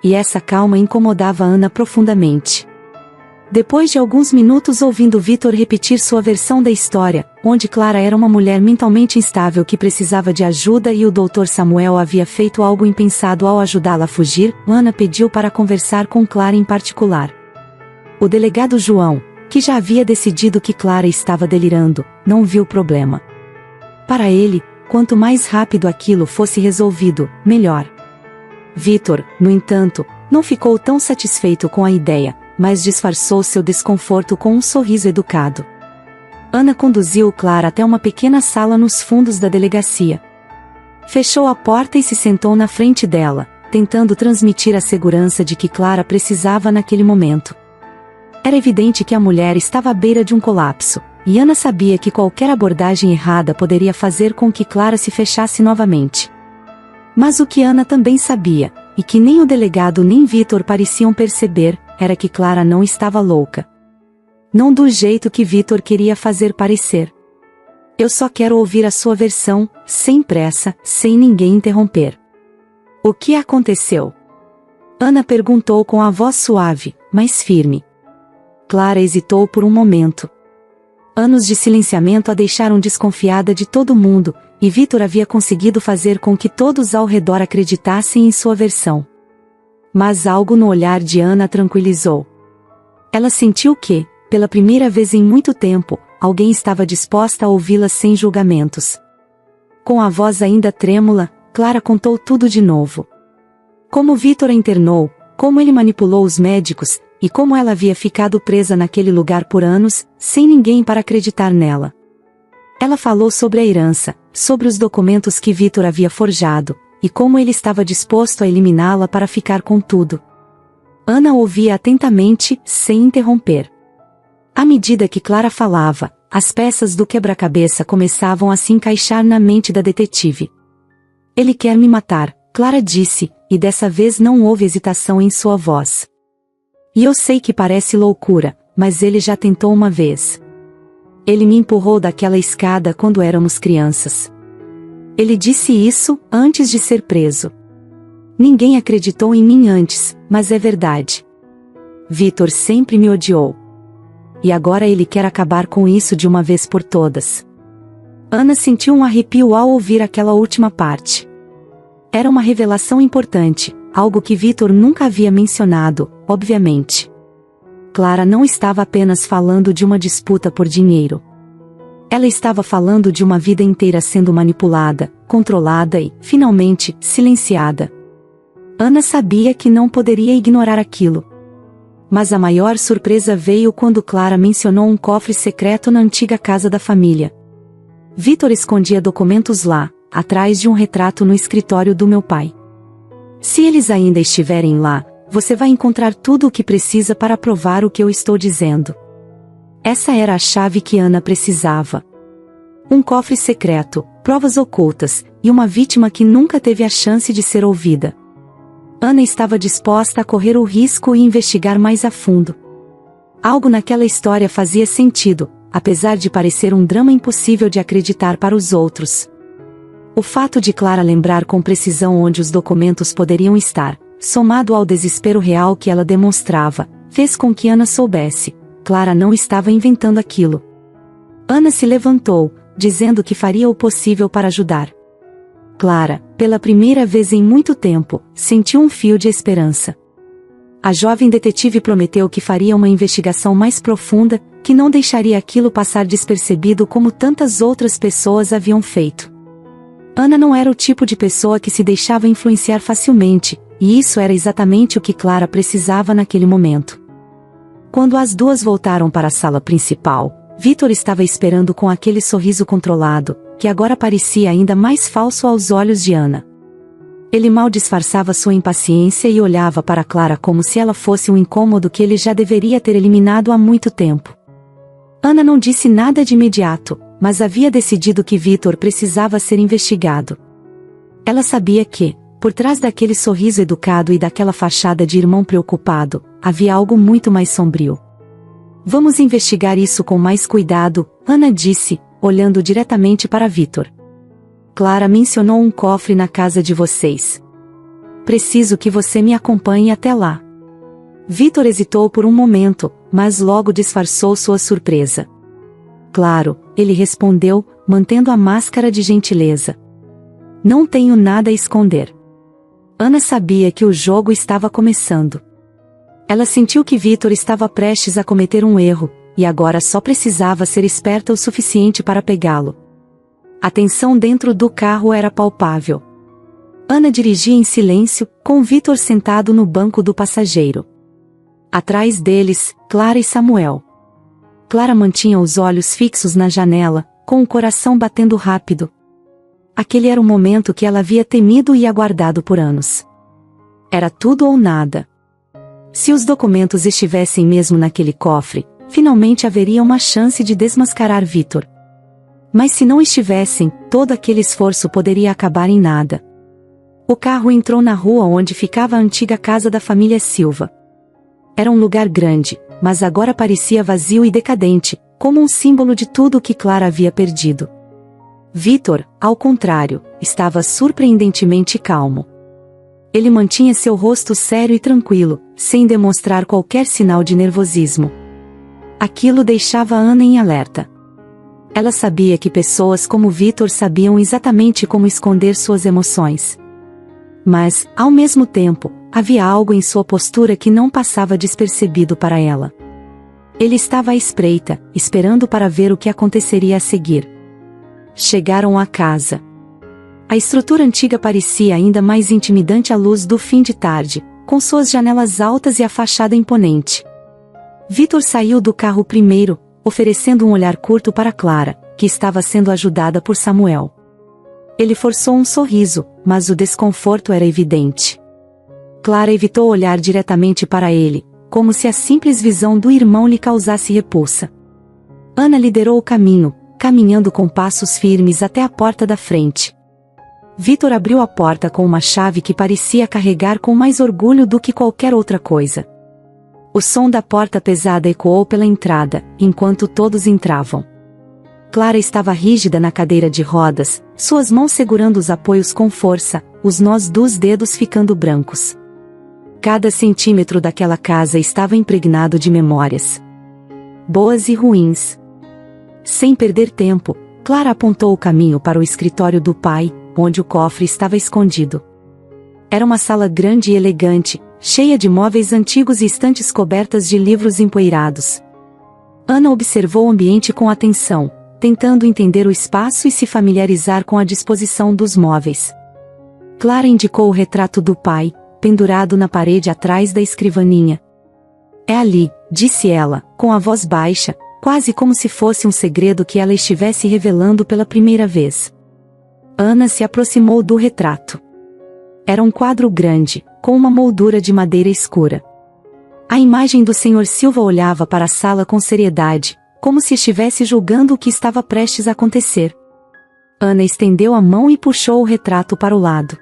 E essa calma incomodava Ana profundamente. Depois de alguns minutos ouvindo Vitor repetir sua versão da história, onde Clara era uma mulher mentalmente instável que precisava de ajuda e o Dr. Samuel havia feito algo impensado ao ajudá-la a fugir, Ana pediu para conversar com Clara em particular. O delegado João, que já havia decidido que Clara estava delirando, não viu problema. Para ele, quanto mais rápido aquilo fosse resolvido, melhor. Vitor, no entanto, não ficou tão satisfeito com a ideia, mas disfarçou seu desconforto com um sorriso educado. Ana conduziu Clara até uma pequena sala nos fundos da delegacia. Fechou a porta e se sentou na frente dela, tentando transmitir a segurança de que Clara precisava naquele momento. Era evidente que a mulher estava à beira de um colapso, e Ana sabia que qualquer abordagem errada poderia fazer com que Clara se fechasse novamente. Mas o que Ana também sabia, e que nem o delegado nem Vitor pareciam perceber, era que Clara não estava louca. Não do jeito que Vitor queria fazer parecer. Eu só quero ouvir a sua versão, sem pressa, sem ninguém interromper. O que aconteceu? Ana perguntou com a voz suave, mas firme. Clara hesitou por um momento. Anos de silenciamento a deixaram desconfiada de todo mundo, e Vitor havia conseguido fazer com que todos ao redor acreditassem em sua versão. Mas algo no olhar de Ana a tranquilizou. Ela sentiu que, pela primeira vez em muito tempo, alguém estava disposta a ouvi-la sem julgamentos. Com a voz ainda trêmula, Clara contou tudo de novo. Como Vitor a internou, como ele manipulou os médicos, e como ela havia ficado presa naquele lugar por anos, sem ninguém para acreditar nela. Ela falou sobre a herança, sobre os documentos que Vitor havia forjado, e como ele estava disposto a eliminá-la para ficar com tudo. Ana ouvia atentamente, sem interromper. À medida que Clara falava, as peças do quebra-cabeça começavam a se encaixar na mente da detetive. Ele quer me matar, Clara disse, e dessa vez não houve hesitação em sua voz. E eu sei que parece loucura, mas ele já tentou uma vez. Ele me empurrou daquela escada quando éramos crianças. Ele disse isso antes de ser preso. Ninguém acreditou em mim antes, mas é verdade. Vitor sempre me odiou. E agora ele quer acabar com isso de uma vez por todas. Ana sentiu um arrepio ao ouvir aquela última parte. Era uma revelação importante, algo que Vitor nunca havia mencionado, obviamente. Clara não estava apenas falando de uma disputa por dinheiro. Ela estava falando de uma vida inteira sendo manipulada, controlada e, finalmente, silenciada. Ana sabia que não poderia ignorar aquilo. Mas a maior surpresa veio quando Clara mencionou um cofre secreto na antiga casa da família. Vitor escondia documentos lá, atrás de um retrato no escritório do meu pai. Se eles ainda estiverem lá, você vai encontrar tudo o que precisa para provar o que eu estou dizendo. Essa era a chave que Ana precisava. Um cofre secreto, provas ocultas, e uma vítima que nunca teve a chance de ser ouvida. Ana estava disposta a correr o risco e investigar mais a fundo. Algo naquela história fazia sentido, apesar de parecer um drama impossível de acreditar para os outros. O fato de Clara lembrar com precisão onde os documentos poderiam estar, somado ao desespero real que ela demonstrava, fez com que Ana soubesse. Clara não estava inventando aquilo. Ana se levantou, dizendo que faria o possível para ajudar. Clara, pela primeira vez em muito tempo, sentiu um fio de esperança. A jovem detetive prometeu que faria uma investigação mais profunda, que não deixaria aquilo passar despercebido como tantas outras pessoas haviam feito. Ana não era o tipo de pessoa que se deixava influenciar facilmente, e isso era exatamente o que Clara precisava naquele momento. Quando as duas voltaram para a sala principal, Vitor estava esperando com aquele sorriso controlado, que agora parecia ainda mais falso aos olhos de Ana. Ele mal disfarçava sua impaciência e olhava para Clara como se ela fosse um incômodo que ele já deveria ter eliminado há muito tempo. Ana não disse nada de imediato, mas havia decidido que Vitor precisava ser investigado. Ela sabia que, por trás daquele sorriso educado e daquela fachada de irmão preocupado, havia algo muito mais sombrio. Vamos investigar isso com mais cuidado, Ana disse, olhando diretamente para Vitor. Clara mencionou um cofre na casa de vocês. Preciso que você me acompanhe até lá. Vitor hesitou por um momento, mas logo disfarçou sua surpresa. Claro, ele respondeu, mantendo a máscara de gentileza. Não tenho nada a esconder. Ana sabia que o jogo estava começando. Ela sentiu que Vitor estava prestes a cometer um erro, e agora só precisava ser esperta o suficiente para pegá-lo. A tensão dentro do carro era palpável. Ana dirigia em silêncio, com Vitor sentado no banco do passageiro. Atrás deles, Clara e Samuel. Clara mantinha os olhos fixos na janela, com o coração batendo rápido. Aquele era o momento que ela havia temido e aguardado por anos. Era tudo ou nada. Se os documentos estivessem mesmo naquele cofre, finalmente haveria uma chance de desmascarar Vitor. Mas se não estivessem, todo aquele esforço poderia acabar em nada. O carro entrou na rua onde ficava a antiga casa da família Silva. Era um lugar grande, mas agora parecia vazio e decadente, como um símbolo de tudo o que Clara havia perdido. Vitor, ao contrário, estava surpreendentemente calmo. Ele mantinha seu rosto sério e tranquilo, sem demonstrar qualquer sinal de nervosismo. Aquilo deixava Ana em alerta. Ela sabia que pessoas como Vitor sabiam exatamente como esconder suas emoções. Mas, ao mesmo tempo, havia algo em sua postura que não passava despercebido para ela. Ele estava à espreita, esperando para ver o que aconteceria a seguir. Chegaram à casa. A estrutura antiga parecia ainda mais intimidante à luz do fim de tarde, com suas janelas altas e a fachada imponente. Victor saiu do carro primeiro, oferecendo um olhar curto para Clara, que estava sendo ajudada por Samuel. Ele forçou um sorriso, mas o desconforto era evidente. Clara evitou olhar diretamente para ele, como se a simples visão do irmão lhe causasse repulsa. Ana liderou o caminho, caminhando com passos firmes até a porta da frente. Victor abriu a porta com uma chave que parecia carregar com mais orgulho do que qualquer outra coisa. O som da porta pesada ecoou pela entrada, enquanto todos entravam. Clara estava rígida na cadeira de rodas, suas mãos segurando os apoios com força, os nós dos dedos ficando brancos. Cada centímetro daquela casa estava impregnado de memórias, boas e ruins. Sem perder tempo, Clara apontou o caminho para o escritório do pai, onde o cofre estava escondido. Era uma sala grande e elegante, cheia de móveis antigos e estantes cobertas de livros empoeirados. Ana observou o ambiente com atenção, tentando entender o espaço e se familiarizar com a disposição dos móveis. Clara indicou o retrato do pai, pendurado na parede atrás da escrivaninha. "É ali", disse ela, com a voz baixa, quase como se fosse um segredo que ela estivesse revelando pela primeira vez. Ana se aproximou do retrato. Era um quadro grande, com uma moldura de madeira escura. A imagem do Sr. Silva olhava para a sala com seriedade, como se estivesse julgando o que estava prestes a acontecer. Ana estendeu a mão e puxou o retrato para o lado.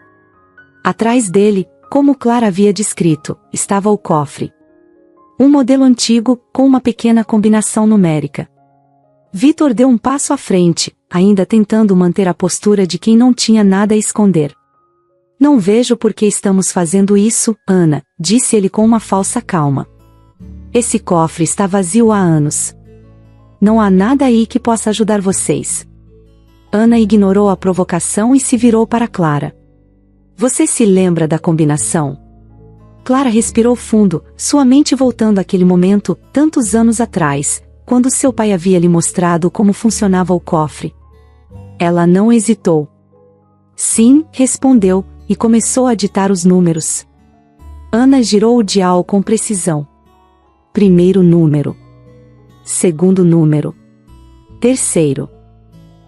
Atrás dele, como Clara havia descrito, estava o cofre. Um modelo antigo, com uma pequena combinação numérica. Victor deu um passo à frente, ainda tentando manter a postura de quem não tinha nada a esconder. "Não vejo por que estamos fazendo isso, Ana", disse ele com uma falsa calma. "Esse cofre está vazio há anos. Não há nada aí que possa ajudar vocês." Ana ignorou a provocação e se virou para Clara. "Você se lembra da combinação?" Clara respirou fundo, sua mente voltando àquele momento, tantos anos atrás, quando seu pai havia lhe mostrado como funcionava o cofre. Ela não hesitou. "Sim", respondeu, e começou a ditar os números. Ana girou o dial com precisão. Primeiro número. Segundo número. Terceiro.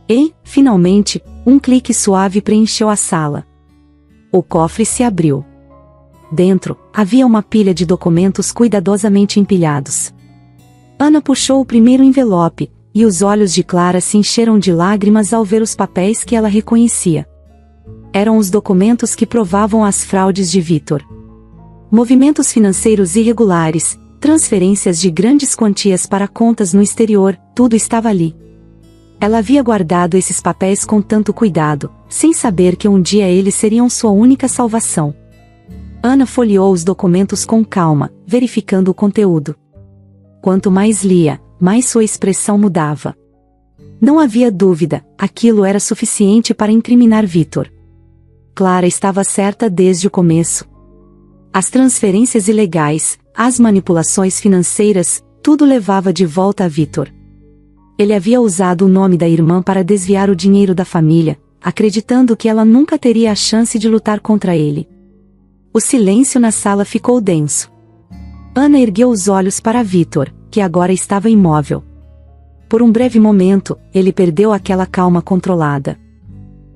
E, finalmente, um clique suave preencheu a sala. O cofre se abriu. Dentro, havia uma pilha de documentos cuidadosamente empilhados. Ana puxou o primeiro envelope, e os olhos de Clara se encheram de lágrimas ao ver os papéis que ela reconhecia. Eram os documentos que provavam as fraudes de Victor. Movimentos financeiros irregulares, transferências de grandes quantias para contas no exterior, tudo estava ali. Ela havia guardado esses papéis com tanto cuidado, sem saber que um dia eles seriam sua única salvação. Ana folheou os documentos com calma, verificando o conteúdo. Quanto mais lia, mais sua expressão mudava. Não havia dúvida, aquilo era suficiente para incriminar Victor. Clara estava certa desde o começo. As transferências ilegais, as manipulações financeiras, tudo levava de volta a Victor. Ele havia usado o nome da irmã para desviar o dinheiro da família, acreditando que ela nunca teria a chance de lutar contra ele. O silêncio na sala ficou denso. Ana ergueu os olhos para Victor, que agora estava imóvel. Por um breve momento, ele perdeu aquela calma controlada.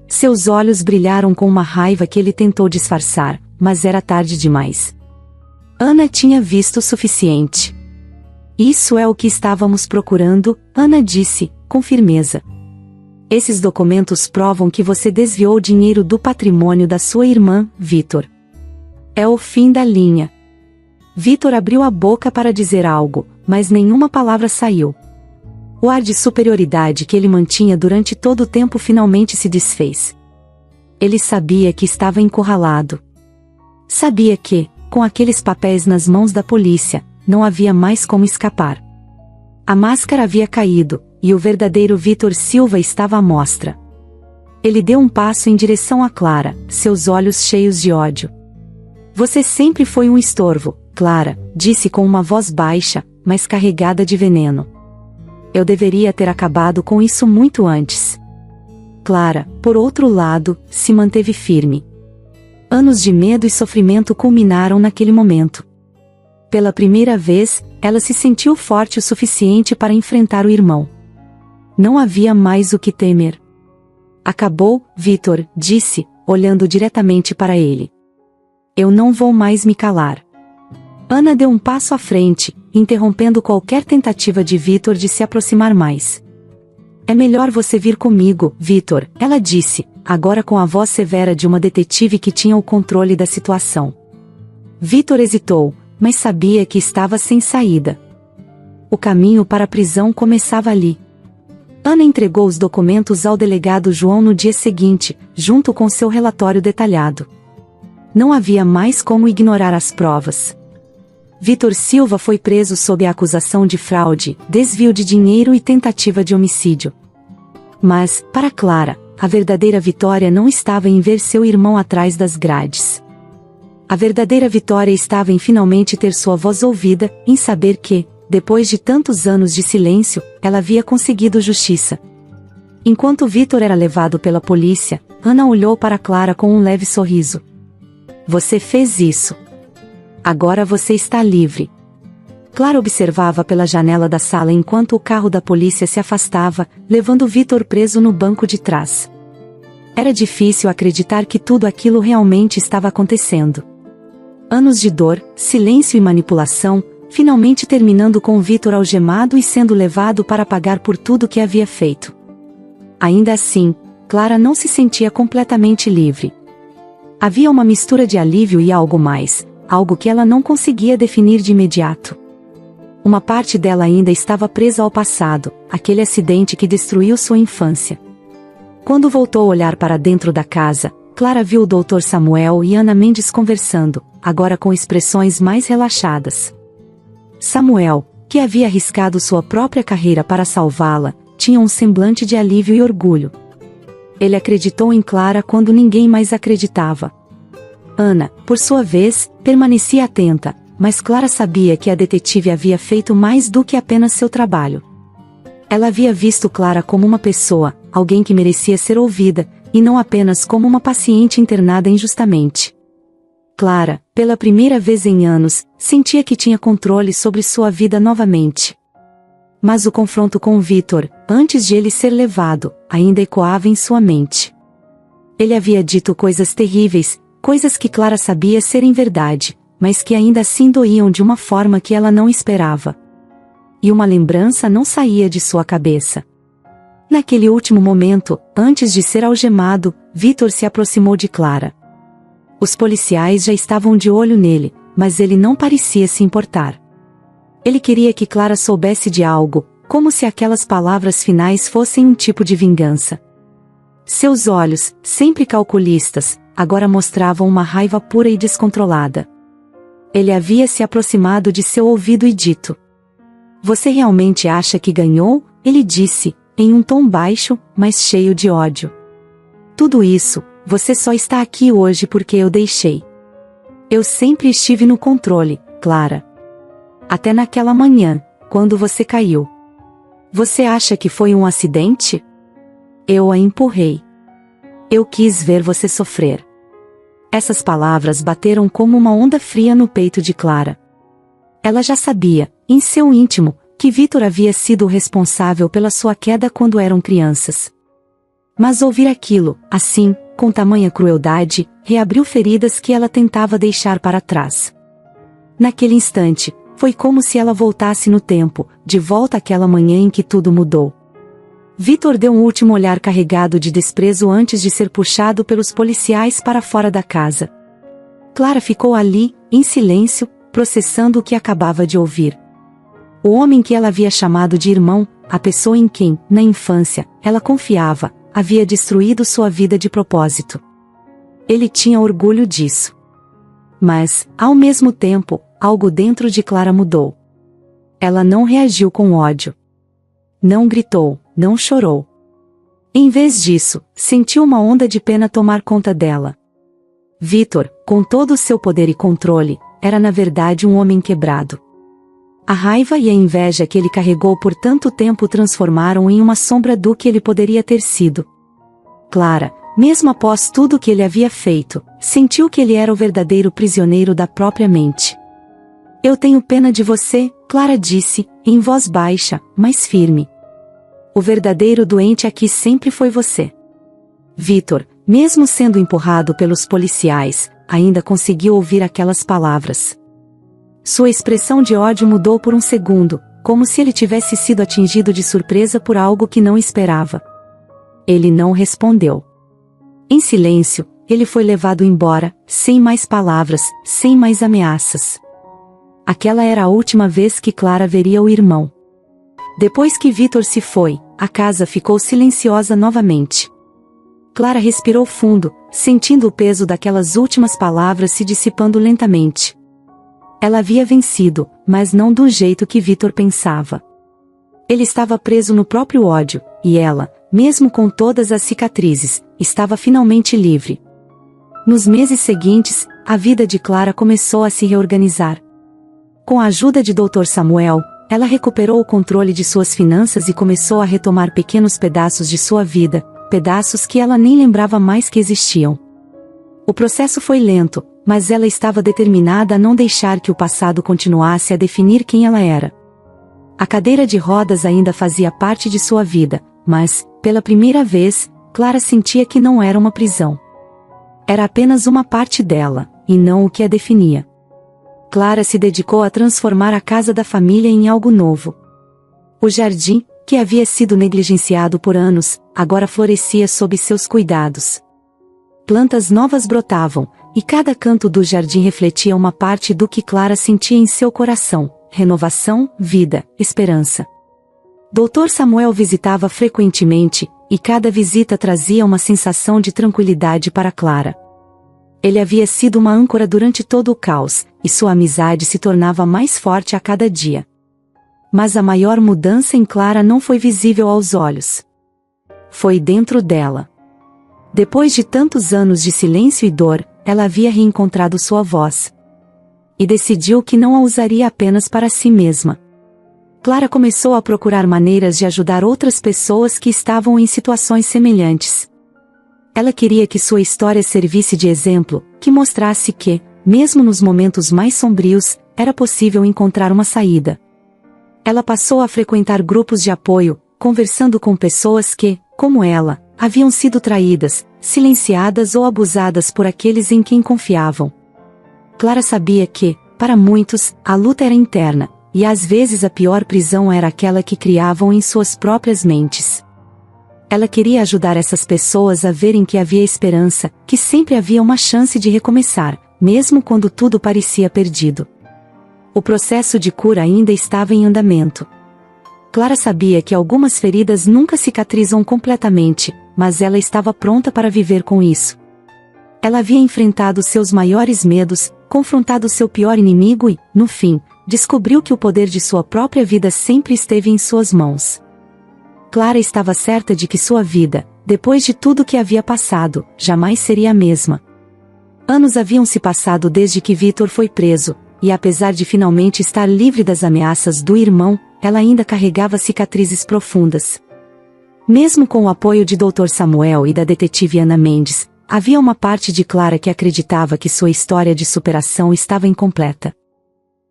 Seus olhos brilharam com uma raiva que ele tentou disfarçar, mas era tarde demais. Ana tinha visto o suficiente. "Isso é o que estávamos procurando", Ana disse, com firmeza. "Esses documentos provam que você desviou dinheiro do patrimônio da sua irmã, Victor. É o fim da linha." Victor abriu a boca para dizer algo, mas nenhuma palavra saiu. O ar de superioridade que ele mantinha durante todo o tempo finalmente se desfez. Ele sabia que estava encurralado. Sabia que, com aqueles papéis nas mãos da polícia, não havia mais como escapar. A máscara havia caído, e o verdadeiro Victor Silva estava à mostra. Ele deu um passo em direção a Clara, seus olhos cheios de ódio. "Você sempre foi um estorvo, Clara", disse com uma voz baixa, mas carregada de veneno. "Eu deveria ter acabado com isso muito antes." Clara, por outro lado, se manteve firme. Anos de medo e sofrimento culminaram naquele momento. Pela primeira vez, ela se sentiu forte o suficiente para enfrentar o irmão. Não havia mais o que temer. Acabou, Vitor, disse, olhando diretamente para ele. Eu não vou mais me calar. Ana deu um passo à frente, interrompendo qualquer tentativa de Vitor de se aproximar mais. É melhor você vir comigo, Vitor, ela disse, agora com a voz severa de uma detetive que tinha o controle da situação. Vitor hesitou, mas sabia que estava sem saída. O caminho para a prisão começava ali. Ana entregou os documentos ao delegado João no dia seguinte, junto com seu relatório detalhado. Não havia mais como ignorar as provas. Vitor Silva foi preso sob a acusação de fraude, desvio de dinheiro e tentativa de homicídio. Mas, para Clara, a verdadeira vitória não estava em ver seu irmão atrás das grades. A verdadeira vitória estava em finalmente ter sua voz ouvida, em saber que, depois de tantos anos de silêncio, ela havia conseguido justiça. Enquanto Vitor era levado pela polícia, Ana olhou para Clara com um leve sorriso. Você fez isso. Agora você está livre. Clara observava pela janela da sala enquanto o carro da polícia se afastava, levando Vitor preso no banco de trás. Era difícil acreditar que tudo aquilo realmente estava acontecendo. Anos de dor, silêncio e manipulação, finalmente terminando com Vitor algemado e sendo levado para pagar por tudo que havia feito. Ainda assim, Clara não se sentia completamente livre. Havia uma mistura de alívio e algo mais, algo que ela não conseguia definir de imediato. Uma parte dela ainda estava presa ao passado, aquele acidente que destruiu sua infância. Quando voltou a olhar para dentro da casa, Clara viu o Dr. Samuel e Ana Mendes conversando, agora com expressões mais relaxadas. Samuel, que havia arriscado sua própria carreira para salvá-la, tinha um semblante de alívio e orgulho. Ele acreditou em Clara quando ninguém mais acreditava. Ana, por sua vez, permanecia atenta, mas Clara sabia que a detetive havia feito mais do que apenas seu trabalho. Ela havia visto Clara como uma pessoa, alguém que merecia ser ouvida, e não apenas como uma paciente internada injustamente. Clara, pela primeira vez em anos, sentia que tinha controle sobre sua vida novamente. Mas o confronto com Vitor, antes de ele ser levado, ainda ecoava em sua mente. Ele havia dito coisas terríveis, coisas que Clara sabia serem verdade, mas que ainda assim doíam de uma forma que ela não esperava. E uma lembrança não saía de sua cabeça. Naquele último momento, antes de ser algemado, Vitor se aproximou de Clara. Os policiais já estavam de olho nele, mas ele não parecia se importar. Ele queria que Clara soubesse de algo, como se aquelas palavras finais fossem um tipo de vingança. Seus olhos, sempre calculistas, agora mostravam uma raiva pura e descontrolada. Ele havia se aproximado de seu ouvido e dito: Você realmente acha que ganhou? Ele disse, em um tom baixo, mas cheio de ódio. Tudo isso, você só está aqui hoje porque eu deixei. Eu sempre estive no controle, Clara. Até naquela manhã, quando você caiu. Você acha que foi um acidente? Eu a empurrei. Eu quis ver você sofrer. Essas palavras bateram como uma onda fria no peito de Clara. Ela já sabia, em seu íntimo, que Vitor havia sido o responsável pela sua queda quando eram crianças. Mas ouvir aquilo, assim, com tamanha crueldade, reabriu feridas que ela tentava deixar para trás. Naquele instante, foi como se ela voltasse no tempo, de volta àquela manhã em que tudo mudou. Vitor deu um último olhar carregado de desprezo antes de ser puxado pelos policiais para fora da casa. Clara ficou ali, em silêncio, processando o que acabava de ouvir. O homem que ela havia chamado de irmão, a pessoa em quem, na infância, ela confiava, havia destruído sua vida de propósito. Ele tinha orgulho disso. Mas, ao mesmo tempo, algo dentro de Clara mudou. Ela não reagiu com ódio. Não gritou, não chorou. Em vez disso, sentiu uma onda de pena tomar conta dela. Vitor, com todo o seu poder e controle, era na verdade um homem quebrado. A raiva e a inveja que ele carregou por tanto tempo o transformaram em uma sombra do que ele poderia ter sido. Clara, mesmo após tudo que ele havia feito, sentiu que ele era o verdadeiro prisioneiro da própria mente. Eu tenho pena de você, Clara disse, em voz baixa, mas firme. O verdadeiro doente aqui sempre foi você. Vítor, mesmo sendo empurrado pelos policiais, ainda conseguiu ouvir aquelas palavras. Sua expressão de ódio mudou por um segundo, como se ele tivesse sido atingido de surpresa por algo que não esperava. Ele não respondeu. Em silêncio, ele foi levado embora, sem mais palavras, sem mais ameaças. Aquela era a última vez que Clara veria o irmão. Depois que Vítor se foi, a casa ficou silenciosa novamente. Clara respirou fundo, sentindo o peso daquelas últimas palavras se dissipando lentamente. Ela havia vencido, mas não do jeito que Vítor pensava. Ele estava preso no próprio ódio, e ela, mesmo com todas as cicatrizes, estava finalmente livre. Nos meses seguintes, a vida de Clara começou a se reorganizar. Com a ajuda de Dr. Samuel, ela recuperou o controle de suas finanças e começou a retomar pequenos pedaços de sua vida, pedaços que ela nem lembrava mais que existiam. O processo foi lento, mas ela estava determinada a não deixar que o passado continuasse a definir quem ela era. A cadeira de rodas ainda fazia parte de sua vida, mas, pela primeira vez, Clara sentia que não era uma prisão. Era apenas uma parte dela, e não o que a definia. Clara se dedicou a transformar a casa da família em algo novo. O jardim, que havia sido negligenciado por anos, agora florescia sob seus cuidados. Plantas novas brotavam, e cada canto do jardim refletia uma parte do que Clara sentia em seu coração: renovação, vida, esperança. Dr. Samuel visitava frequentemente, e cada visita trazia uma sensação de tranquilidade para Clara. Ele havia sido uma âncora durante todo o caos, e sua amizade se tornava mais forte a cada dia. Mas a maior mudança em Clara não foi visível aos olhos. Foi dentro dela. Depois de tantos anos de silêncio e dor, ela havia reencontrado sua voz. E decidiu que não a usaria apenas para si mesma. Clara começou a procurar maneiras de ajudar outras pessoas que estavam em situações semelhantes. Ela queria que sua história servisse de exemplo, que mostrasse que, mesmo nos momentos mais sombrios, era possível encontrar uma saída. Ela passou a frequentar grupos de apoio, conversando com pessoas que, como ela, haviam sido traídas, silenciadas ou abusadas por aqueles em quem confiavam. Clara sabia que, para muitos, a luta era interna, e às vezes a pior prisão era aquela que criavam em suas próprias mentes. Ela queria ajudar essas pessoas a verem que havia esperança, que sempre havia uma chance de recomeçar, mesmo quando tudo parecia perdido. O processo de cura ainda estava em andamento. Clara sabia que algumas feridas nunca cicatrizam completamente, mas ela estava pronta para viver com isso. Ela havia enfrentado seus maiores medos, confrontado seu pior inimigo e, no fim, descobriu que o poder de sua própria vida sempre esteve em suas mãos. Clara estava certa de que sua vida, depois de tudo que havia passado, jamais seria a mesma. Anos haviam se passado desde que Vítor foi preso, e apesar de finalmente estar livre das ameaças do irmão, ela ainda carregava cicatrizes profundas. Mesmo com o apoio de Dr. Samuel e da detetive Ana Mendes, havia uma parte de Clara que acreditava que sua história de superação estava incompleta.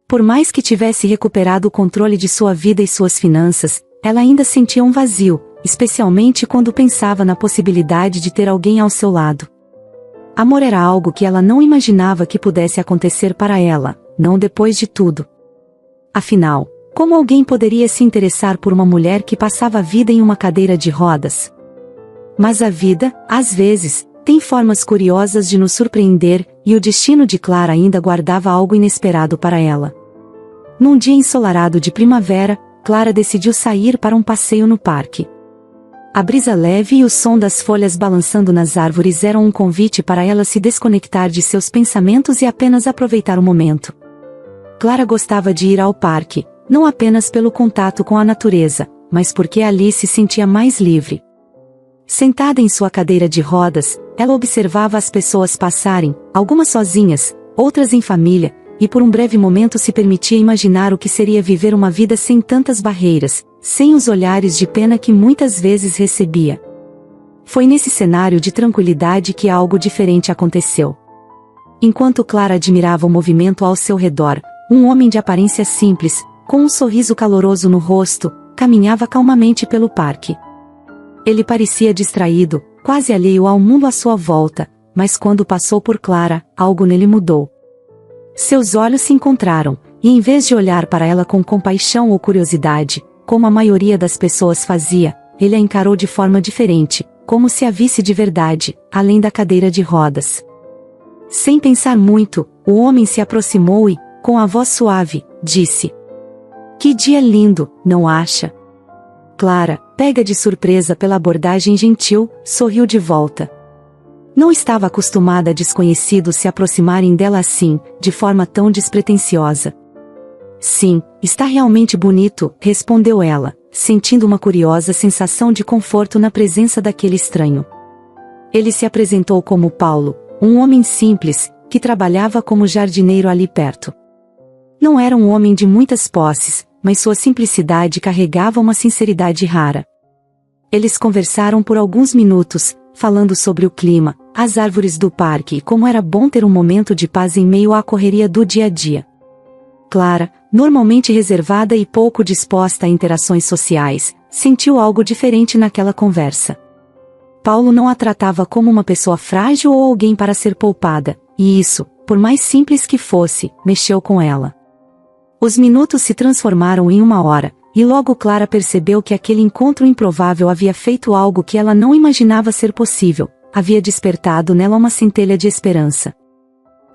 Por mais que tivesse recuperado o controle de sua vida e suas finanças, ela ainda sentia um vazio, especialmente quando pensava na possibilidade de ter alguém ao seu lado. Amor era algo que ela não imaginava que pudesse acontecer para ela, não depois de tudo. Afinal, como alguém poderia se interessar por uma mulher que passava a vida em uma cadeira de rodas? Mas a vida, às vezes, tem formas curiosas de nos surpreender, e o destino de Clara ainda guardava algo inesperado para ela. Num dia ensolarado de primavera, Clara decidiu sair para um passeio no parque. A brisa leve e o som das folhas balançando nas árvores eram um convite para ela se desconectar de seus pensamentos e apenas aproveitar o momento. Clara gostava de ir ao parque, não apenas pelo contato com a natureza, mas porque ali se sentia mais livre. Sentada em sua cadeira de rodas, ela observava as pessoas passarem, algumas sozinhas, outras em família, e por um breve momento se permitia imaginar o que seria viver uma vida sem tantas barreiras, sem os olhares de pena que muitas vezes recebia. foi nesse cenário de tranquilidade que algo diferente aconteceu. Enquanto Clara admirava o movimento ao seu redor, um homem de aparência simples, com um sorriso caloroso no rosto, caminhava calmamente pelo parque. Ele parecia distraído, quase alheio ao mundo à sua volta, mas quando passou por Clara, algo nele mudou. Seus olhos se encontraram, e em vez de olhar para ela com compaixão ou curiosidade, como a maioria das pessoas fazia, ele a encarou de forma diferente, como se a visse de verdade, além da cadeira de rodas. Sem pensar muito, o homem se aproximou e, com a voz suave, disse: "Que dia lindo, não acha?" Clara, pega de surpresa pela abordagem gentil, sorriu de volta. Não estava acostumada a desconhecidos se aproximarem dela assim, de forma tão despretensiosa. "Sim, está realmente bonito", respondeu ela, sentindo uma curiosa sensação de conforto na presença daquele estranho. Ele se apresentou como Paulo, um homem simples, que trabalhava como jardineiro ali perto. Não era um homem de muitas posses, mas sua simplicidade carregava uma sinceridade rara. Eles conversaram por alguns minutos, falando sobre o clima, as árvores do parque e como era bom ter um momento de paz em meio à correria do dia a dia. Clara, normalmente reservada e pouco disposta a interações sociais, sentiu algo diferente naquela conversa. Paulo não a tratava como uma pessoa frágil ou alguém para ser poupada, e isso, por mais simples que fosse, mexeu com ela. Os minutos se transformaram em 1 hora, e logo Clara percebeu que aquele encontro improvável havia feito algo que ela não imaginava ser possível, havia despertado nela uma centelha de esperança.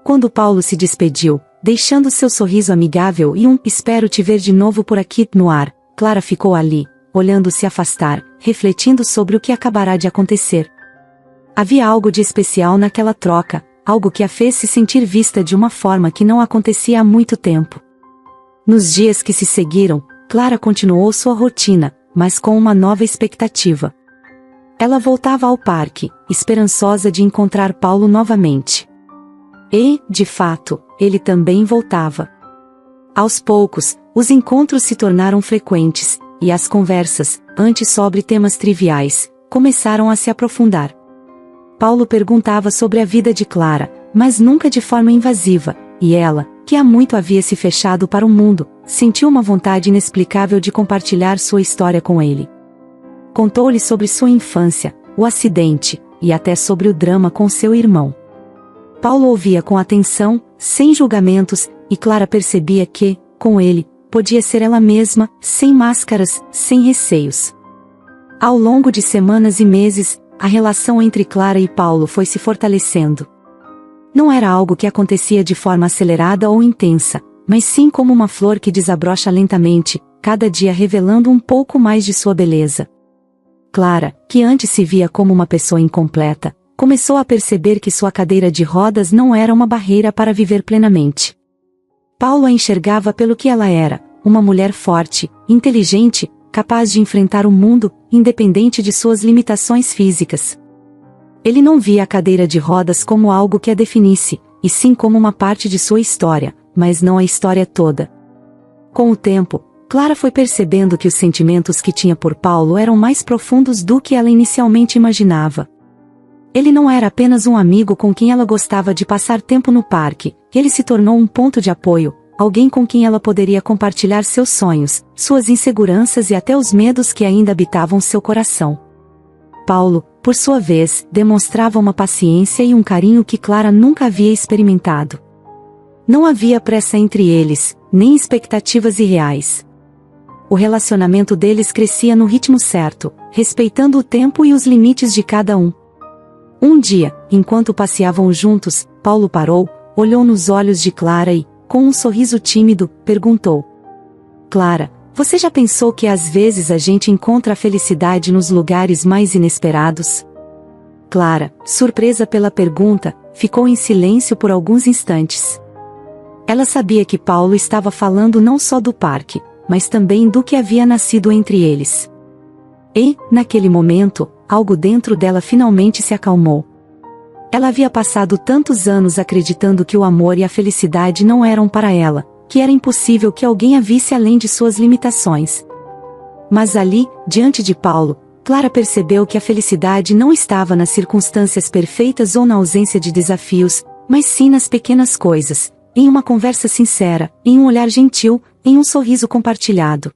Quando Paulo se despediu, deixando seu sorriso amigável e um "espero te ver de novo por aqui" no ar, Clara ficou ali, olhando-se afastar, refletindo sobre o que acabará de acontecer. Havia algo de especial naquela troca, algo que a fez se sentir vista de uma forma que não acontecia há muito tempo. Nos dias que se seguiram, Clara continuou sua rotina, mas com uma nova expectativa. Ela voltava ao parque, esperançosa de encontrar Paulo novamente. E, de fato, ele também voltava. Aos poucos, os encontros se tornaram frequentes, e as conversas, antes sobre temas triviais, começaram a se aprofundar. Paulo perguntava sobre a vida de Clara, mas nunca de forma invasiva, e ela, que há muito havia se fechado para o mundo, sentiu uma vontade inexplicável de compartilhar sua história com ele. Contou-lhe sobre sua infância, o acidente, e até sobre o drama com seu irmão. Paulo ouvia com atenção, sem julgamentos, e Clara percebia que, com ele, podia ser ela mesma, sem máscaras, sem receios. Ao longo de semanas e meses, a relação entre Clara e Paulo foi se fortalecendo. Não era algo que acontecia de forma acelerada ou intensa, mas sim como uma flor que desabrocha lentamente, cada dia revelando um pouco mais de sua beleza. Clara, que antes se via como uma pessoa incompleta, começou a perceber que sua cadeira de rodas não era uma barreira para viver plenamente. Paulo a enxergava pelo que ela era, uma mulher forte, inteligente, capaz de enfrentar o mundo, independente de suas limitações físicas. Ele não via a cadeira de rodas como algo que a definisse, e sim como uma parte de sua história, mas não a história toda. Com o tempo, Clara foi percebendo que os sentimentos que tinha por Paulo eram mais profundos do que ela inicialmente imaginava. Ele não era apenas um amigo com quem ela gostava de passar tempo no parque, ele se tornou um ponto de apoio, alguém com quem ela poderia compartilhar seus sonhos, suas inseguranças e até os medos que ainda habitavam seu coração. Paulo, por sua vez, demonstrava uma paciência e um carinho que Clara nunca havia experimentado. Não havia pressa entre eles, nem expectativas irreais. O relacionamento deles crescia no ritmo certo, respeitando o tempo e os limites de cada um. Um dia, enquanto passeavam juntos, Paulo parou, olhou nos olhos de Clara e, com um sorriso tímido, perguntou: "Clara, você já pensou que às vezes a gente encontra a felicidade nos lugares mais inesperados?" Clara, surpresa pela pergunta, ficou em silêncio por alguns instantes. Ela sabia que Paulo estava falando não só do parque, mas também do que havia nascido entre eles. E, naquele momento, algo dentro dela finalmente se acalmou. Ela havia passado tantos anos acreditando que o amor e a felicidade não eram para ela, que era impossível que alguém a visse além de suas limitações. Mas ali, diante de Paulo, Clara percebeu que a felicidade não estava nas circunstâncias perfeitas ou na ausência de desafios, mas sim nas pequenas coisas, em uma conversa sincera, em um olhar gentil, em um sorriso compartilhado.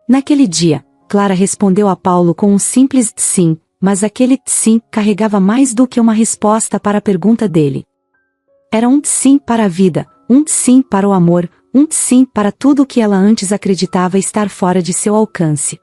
Naquele dia, Clara respondeu a Paulo com um simples sim, mas aquele sim carregava mais do que uma resposta para a pergunta dele. Era um sim para a vida, um sim para o amor, um sim para tudo o que ela antes acreditava estar fora de seu alcance.